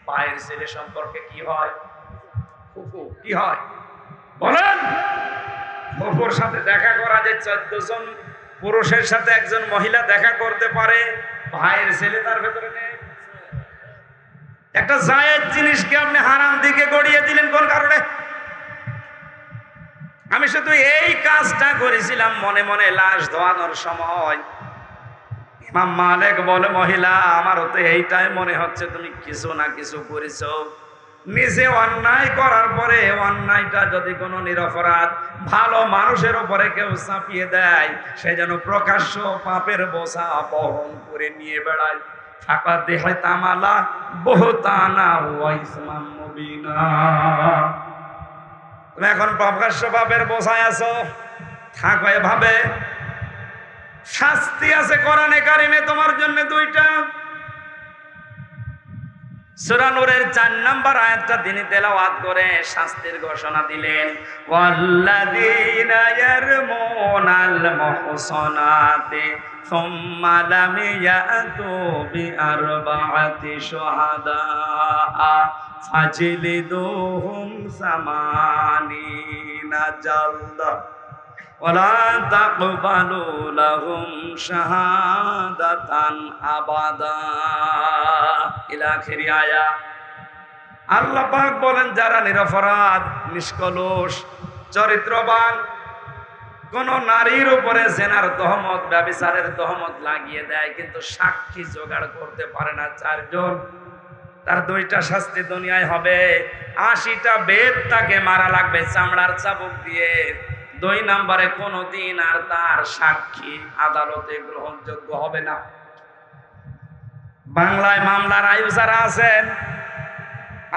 ভাইয়ের ছেলে সম্পর্কে কি হয়? ফুফু। কি হয় বলেন? ফুফুর সাথে দেখা করা যে 14 জন পুরুষের সাথে একজন মহিলা দেখা করতে পারে, ভাইয়ের ছেলে তার ভেতরে নেই। একটা জায়েজ জিনিসকে আপনি হারাম দিকে গড়িয়ে দিলেন কোন কারণে? আমি শুধু এই কাজটা করেছিলাম মনে মনে লাশ ধোয়ানোর সময়। ইমাম মালিক বলে, মহিলা আমারও তো এইটাই মনে হচ্ছে তুমি কিছু না কিছু করেছো। নিজে অন্যায় করার পরে অন্যায়টা যদি কোনো নিরপরাধ ভালো মানুষের উপরে কেউ চাপিয়ে দেয়, সে যেন প্রকাশ্য পাপের বোঝা বহন করে নিয়ে বেড়ায়। ফাঁকা দেহে তামালা বহুতানা ওয়া ইসমাম মুবিনা। তুমি এখন প্রকাশ্য পাপের বোঝায় আছো, থাকো এভাবে। শাস্তি আছে কোরআনে কারিমে তোমার জন্য দুইটা। সূরা নূরের 4 নম্বর আয়াতটা তিনি তেলাওয়াত করে শাস্তির ঘোষণা দিলেন, ওয়াল্লাযীনা ইয়ারমুনাল মুহসানাতি সুম্মা লাম ইয়াতু বিআরবাআতি শুহাদা ফাজলিদুহুম সামানিনা জালদা ওয়ালা তাকবালু লাহুম শাহাদাতান আবাদা ইলা আখির আয়া। আল্লাহ পাক বলেন, যারা নিরপরাধ নিষ্কলুষ চরিত্রবান কোন নারীর উপরে জেনার তহমত ব্যভিচারের তহমত লাগিয়ে দেয়, কিন্তু সাক্ষী জোগাড় করতে পারে না 4 জন, তার 2টা শাস্তি দুনিয়ায় হবে। 80টা বেদ তাকে মারা লাগবে চামড়ার চাবুক দিয়ে। 2 নম্বরে কোনদিন আর তার সাক্ষী আদালতে গ্রহণযোগ্য হবে না। বাংলায় মামলার আয়ু যারা আছেন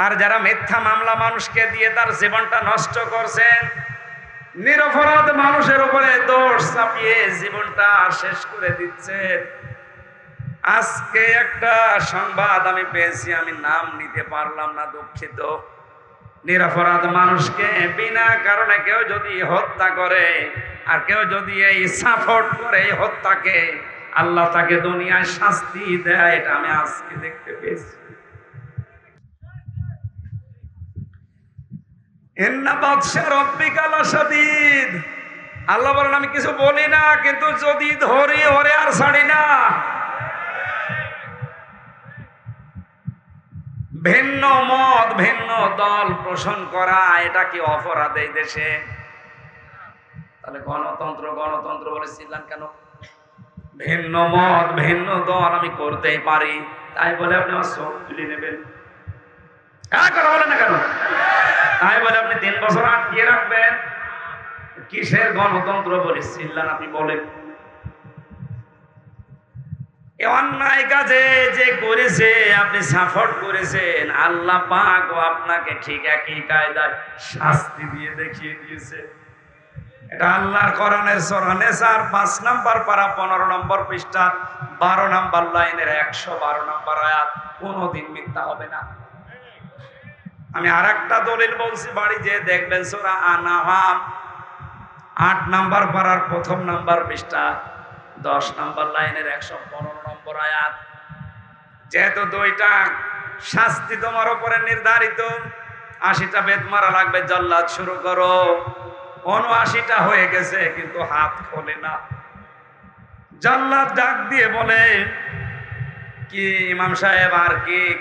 আর যারা মিথ্যা মামলা মানুষকে দিয়ে তার জীবনটা নষ্ট করছেন, নিরপরাধ মানুষের উপরে দোষ চাপিয়ে জীবনটা শেষ করে দিচ্ছেন। আজকে একটা সংবাদ আমি পেয়েছি, আমি নাম নিতে পারলাম না, দুঃখিত। নিরপরাধ মানুষকে বিনা কারণে কেউ যদি হত্যা করে আর কেউ যদি এই সাপোর্ট করে এই হত্যাকে, আল্লাহ তাকে দুনিয়ায় শাস্তি দেয়। এটা আমি আজকে দেখতে পেয়েছি। ইন্না বাতশা রাব্বিকা লাশাদীদ। আল্লাহ বলেন, আমি কিছু বলি না, কিন্তু যদি ধরি ওরে আর ছাড়ি না। ভিন্ন মত ভিন্ন দল পোষণ করা এটা কি অপরাধ এই দেশে? তাহলে গণতন্ত্র গণতন্ত্র বলেছিলেন কেন? ভিন্ন মত ভিন্ন দল আমি করতেই পারি, তাই বলে আপনি আমার চোখ তুলে নেবেন? কথা বলেন না কেন? তাই বলে আপনি 3 বছর আটকিয়ে রাখবেন? কিসের গণতন্ত্র বলেছিলেন আপনি বলেন? অন্যায় কাজে যে করেছে আপনি সাপোর্ট করেছেন, আল্লাহ পাক ও আপনাকে ঠিক একই কায়দায় শাস্তি দিয়ে দেখিয়ে দিয়েছে। এটা আল্লাহর কোরআনের সূরা নিসার 5 নম্বর পারা 15 নম্বর পৃষ্ঠা 12 নম্বর লাইনের 112 নম্বর আয়াত। কোনদিন মিথ্যা হবে না। আমি আরেকটা দলিল বলছি, বাড়ি যে দেখবেন সূরা আনআম 8 নম্বর পারার 1 নম্বর পৃষ্ঠা 10 নম্বর লাইনের 115 নম্বর আয়াত। যেহেতু দুইটা শাস্তি তোমার উপরে নির্ধারিত, 80টা বেত মারা লাগবে, জল্লাদ শুরু করো। 79টা হয়ে গেছে কিন্তু হাত খোলে না। জল্লাদ ডাক দিয়ে বলে, কি ইমাম সাহেব আর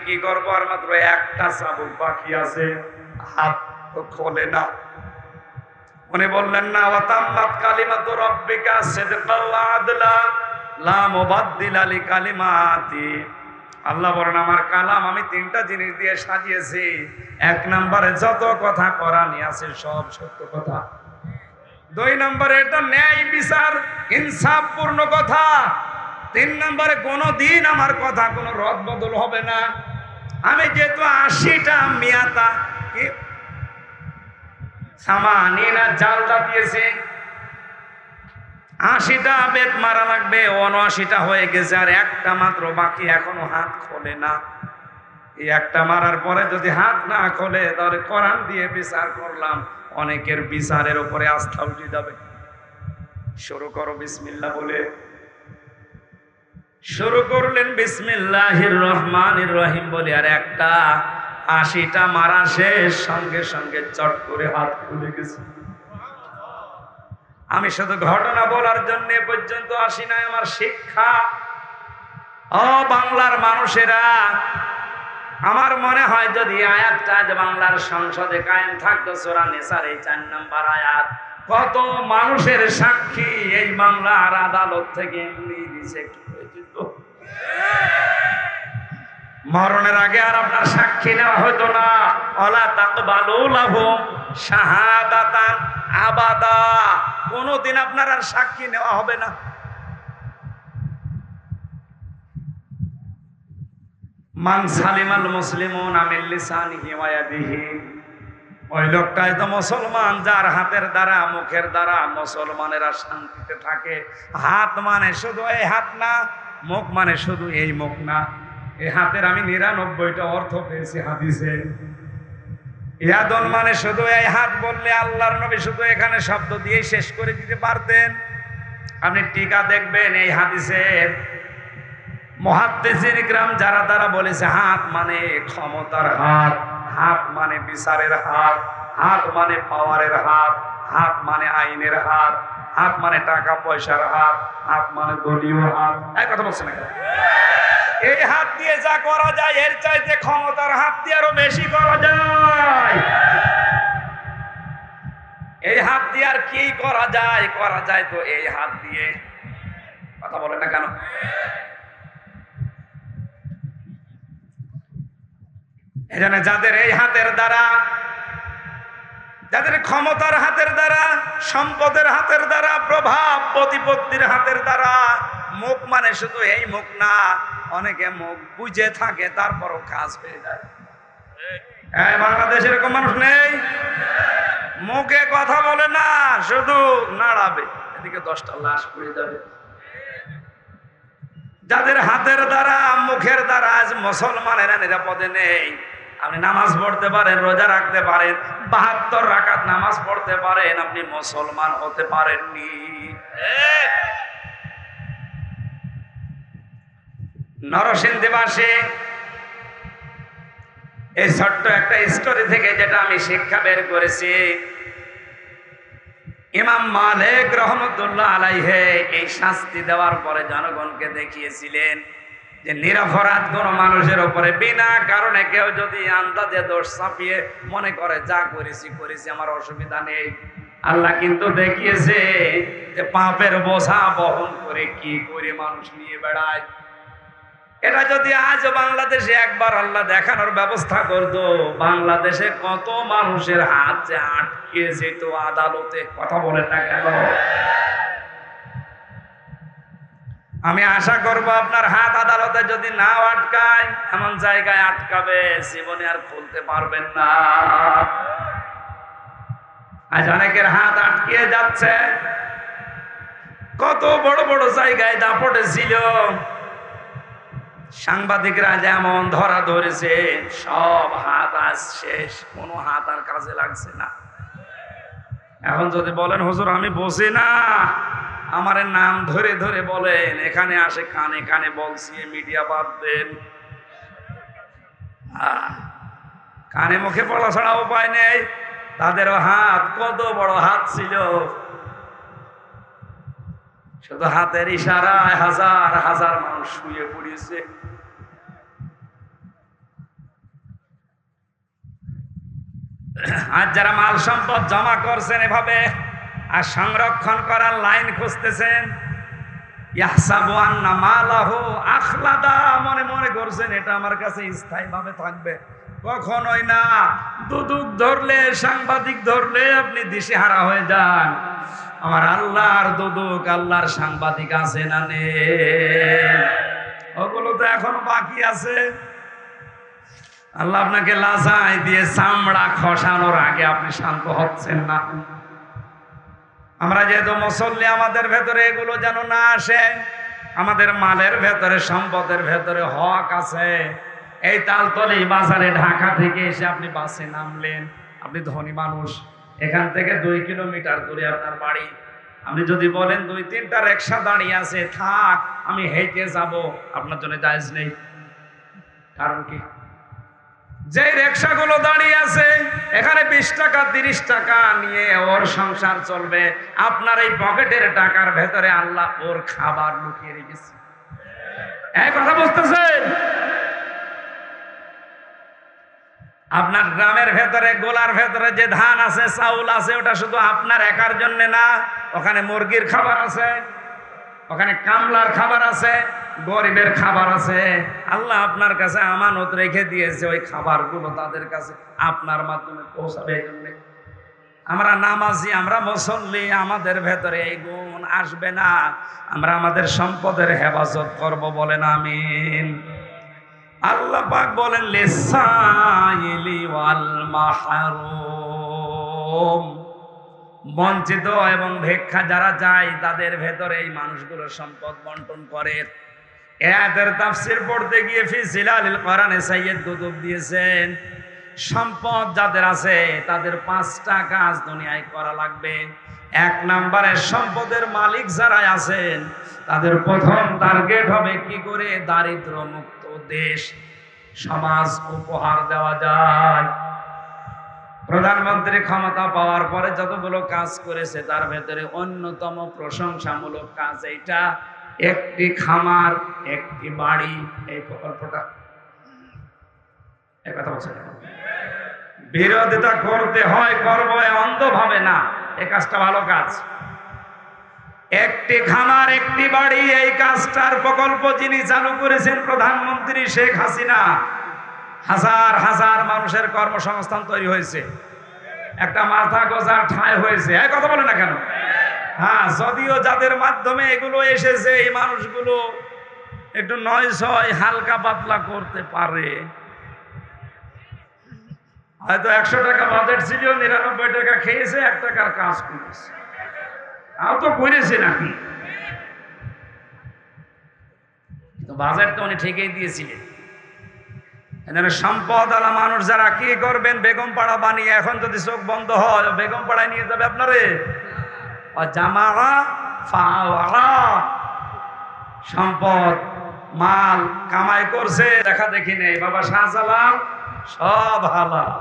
কি করবো, আর মাত্র একটা চাবুক বাকি আছে, হাত তো খোলে না। উনি বললেন না, ওয়াতাম্মাত কালিমাতু রাব্বিকা সিদকাল ওয়া আদলা লা মুবাদদিলা লিকালিমাতি। আল্লাহ বলেন, আমার কালাম আমি 3টা জিনিস দিয়ে সাজিয়েছি। 1 নম্বরে যত কথা কোরআনে আছে সব সত্য কথা। 2 নম্বরে এটা ন্যায় বিচার ইনসাফপূর্ণ কথা। 3 নম্বরে কোনদিন আমার কথা কোনো রদ বদল হবে না। আমি যেহেতু 80টা মিয়াতা কি সামানিনা জালদা দিয়েছি, 80টা বেত মারা লাগবে, 79টা হয়ে গেছে, আর একটা মাত্র বাকি, এখনো হাত খোলে না। এই একটা মারার পরে যদি হাত না খোলে, তাহলে কোরআন দিয়ে বিচার করলাম, অনেকের বিচারের উপরে আস্থা উঠে যাবে। শুরু করো বিসমিল্লাহ বলে। শুরু করলেন বিসমিল্লাহির রহমানির রহিম বলে, আর একটা 80টা মারা শেষ, সঙ্গে সঙ্গে চট করে হাত খুলে গেছে। আমি শুধু ঘটনা বলার জন্য এ পর্যন্ত আসি নাই, আমার শিক্ষা। ও বাংলার মানুষেরা, আমার মনে হয় যদি আয়াতটা যে বাংলার সংসদে কায়েম থাকতো, সূরা নিসার এই 4 নম্বর আয়াত, কত মানুষের সাক্ষী এই বাংলার আদালত থেকে এমনি রিজেক্ট হয়ে যেত। মরণের আগে আর আপনার সাক্ষী নেওয়া হতো না। ওয়ালা তাকবালু লাহুম শাহাদাতান আবাদা, কোনদিন আপনার আর সাক্ষী নেওয়া হবে না। মান সালিমাল মুসলিমুনা মিন লিসানিহি ওয়া ইয়াদিহি, ওই লোকটাই তো মুসলমান যার হাতের দ্বারা মুখের দ্বারা মুসলমানেরা শান্তিতে থাকে। হাত মানে শুধু এই হাত না, মুখ মানে শুধু এই মুখ না। এই হাতের আমি 99টা অর্থ পেয়েছি হাদিসে। ইয়াদন মানে শুধু এই হাত বললে আল্লাহর নবী শুধু এখানে শব্দ দিয়ে শেষ করে দিতে পারতেন। আপনি টিকা দেখবেন এই হাদিসের মুহাদ্দিসিন ইকরাম যারা তারা বলেছে হাত মানে ক্ষমতার হাত, হাত মানে বিচারের হাত, হাত মানে পাওয়ারের হাত, হাত মানে আইনের হাত, হাত মানে টাকা পয়সার হাত, হাত মানে দলীয় হাত। এই কথা বলছেন না? এই হাত দিয়ে যা করা যায় এর চাইতে ক্ষমতার হাত দিয়ে আরো বেশি করা যায়। এই হাত দিয়ে আর কি করা যায়? করা যায় তো এই হাত দিয়ে। কথা বলে না কেন? এজন্য যাদের এই হাতের দ্বারা, যাদের ক্ষমতার হাতের দ্বারা, সম্পদের হাতের দ্বারা, প্রভাব প্রতিপত্তির হাতের দ্বারা, মুখ মানে শুধু এই মুখ না, অনেকে মুখ বুঝে থাকে তারপরও কাজ হয়ে যায়। বাংলাদেশে এরকম মানুষ নেই? মুখে কথা বলে না, শুধু নাড়াবে, এদিকে 10টা লাশ পড়ে যাবে। যাদের হাতের দ্বারা মুখের দ্বারা আজ মুসলমানেরা নিরাপদে নেই। আপনি নামাজ পড়তে পারেন, রোজা রাখতে পারেন, 72 রাকাত নামাজ পড়তে পারেন, আপনি মুসলমান হতে পারেননি। নরসিংদীবাসী এই ছোট্ট একটা স্টোরি থেকে যেটা আমি শিক্ষা বের করেছি, ইমাম মালিক রহমতুল্লাহ আলাইহি এই শাস্তি দেওয়ার পরে জনগণকে দেখিয়েছিলেন যে নিরপরাধ কোন মানুষের উপরে বিনা কারণে কেউ যদি আন্দাজে দোষ চাপিয়ে মনে করে যা করেছি করেছি, আমার অসুবিধা নেই, আল্লাহ কিন্তু দেখিয়েছে যে পাপের বোঝা বহন করে কি করে মানুষ নিয়ে বেড়ায়। এটা যদি আজ বাংলাদেশে একবার আল্লাহ দেখানোর ব্যবস্থা করতো, বাংলাদেশে কত মানুষের হাত যে আটকে যেত আদালতে। কথা বলে না কেন? আমি আশা করব আপনার হাত আদালতে যদি না আটকায়, এমন জায়গায় আটকাবে জীবনে আর খুলতে পারবেন না। আজ অনেকের হাত আটকে যাচ্ছে। কত বড় বড় জায়গায় দাপটে ছিল, সাংবাদিকরা যেমন ধরা ধরেছে, সব হাত আজ শেষ, কোনো হাত আর কাজে লাগছে না। এখন যদি বলেন হুজুর আমি বসি না, আমার নাম ধরে ধরে বলেন, এখানে আসে কানে কানে বলছি, মিডিয়া বাদ দেন। কানে মুখে বলা ছাড়া উপায় নেই। তাদেরও হাত, কত বড় হাত ছিল, শুধু হাতের ইশারায় হাজার হাজার মানুষ শুয়ে পড়েছে। আর যারা মাল সম্পদ জমা করছেন এভাবে আর সংরক্ষণ করার লাইন খুঁজতেছেন, ইয়াহসাবু আন্না মালাহু আখলাদা, মনে মনে করছেন এটা আমার কাছে স্থায়ীভাবে থাকবে। কখনোই না। দুদুক ধরলে, সাংবাদিক ধরলে আপনি দিশেহারা হয়ে যান। আমার আল্লাহর দুদুক, আল্লাহর সাংবাদিক আছে না নেই? ওগুলো তো এখনো বাকি আছে। আল্লাহ আপনাকে লাজায় দিয়ে চামড়া খসানোর আগে আপনি শান্ত হচ্ছেন না। আমরা যেহেতু মুসল্লি, আমাদের ভেতরে এগুলো যেন না আসে। আমাদের মালের ভেতরে, সম্পদের ভেতরে হক আছে। এই তালতলি বাজারে ঢাকা থেকে এসে আপনি বাসে নামলেন, আপনি ধনী মানুষ, এখান থেকে 2 কিলোমিটার দূরে আপনার বাড়ি। আপনি যদি বলেন 2-3টা রিকশা দাঁড়িয়ে আছে, থাক আমি হেঁটে যাব, আপনার জন্য জায়েজ নেই। কারণ কি? যে রিকশাগুলো দাঁড়িয়ে আছে এখানে 20 টাকা 30 টাকা নিয়ে ওর সংসার চলবে, আপনার এই পকেটের টাকার ভেতরে আল্লাহ ওর খাবার লুকিয়ে রেখেছে। এই কথা বুঝতেছেন? আপনার গ্রামের ভেতরে, গোলার ভেতরে যে ধান আছে, চাউল আছে, ওটা শুধু আপনার একার জন্য না। ওখানে মুরগির খাবার আছে, ওখানে কামলার খাবার আছে, গরিবের খাবার আছে। আল্লাহ আপনার কাছে আমানত রেখে দিয়েছে, ওই খাবারগুলো তাদের কাছে আপনার মাধ্যমে পৌঁছাবে। আমরা নামাজি, আমরা মুসল্লি, আমাদের ভেতরে এই গুণ আসবে না। আমরা আমাদের সম্পদের হেফাজত করব, বলেন আমিন। আল্লাহ পাক বলেন লিসাইলি ওয়াল মাহরুম, বঞ্চিত এবং ভিক্ষা যারা যায় তাদের ভেতরে এই মানুষগুলো সম্পদ বন্টন করে। এদের তাফসীর পড়তে গিয়ে ফি জিলালিল কোরআনে সাইয়্যিদ কুতুব দিয়েছেন, সম্পদ যাদের আছে তাদের 5টা কাজ দুনিয়ায় করা লাগবে। 1 নম্বরে সম্পদের মালিক যারা আছেন তাদের প্রথম টার্গেট হবে কি করে দারিদ্র মুক্ত দেশ, সমাজ উপহার দেওয়া যায়। প্রধানমন্ত্রী ক্ষমতা পাওয়ার পরে যতগুলো কাজ করেছে তার ভেতরে অন্যতম প্রশংসামূলক কাজ এইটা, একটি খামার, একটি বাড়ি। এই প্রকল্পটা, এই কথা বলছে, বিরোধিতা করতে হয়, করবো অন্ধভাবে না, এই কাজটা ভালো কাজ। একটি খামার, একটি বাড়ি, এই কাজটার প্রকল্প যিনি চালু করেছেন প্রধানমন্ত্রী শেখ হাসিনা। হাজার হাজার মানুষের কর্মসংস্থান তৈরি হয়েছে, একটা মাথা গোজার ঠাঁই হয়েছে। এই কথা বলে না কেন? হ্যাঁ, যদিও যাদের মাধ্যমে এগুলো এসেছে এই মানুষগুলো একটু নয় ছয় হালকা পাতলা করতে পারে। হয়তো 100 টাকা বাজেট ছিল, 99 টাকা খেয়েছে, 1 টাকার কাজ করেছে, তাও তো করেছে নাকি? বাজেট তো উনি ঠিকই দিয়েছিলেন। সম্পদ আলা মানুষ যারা কি করবেন, বেগম পাড়া বানিয়ে এখন যদি চোখ বন্ধ হয় বেগম পাড়ায় নিয়ে যাবে আপনারে। সম্পদ মাল কামাই করছে, দেখা দেখি নেই। বাবা শাহজালাল সব হালাল।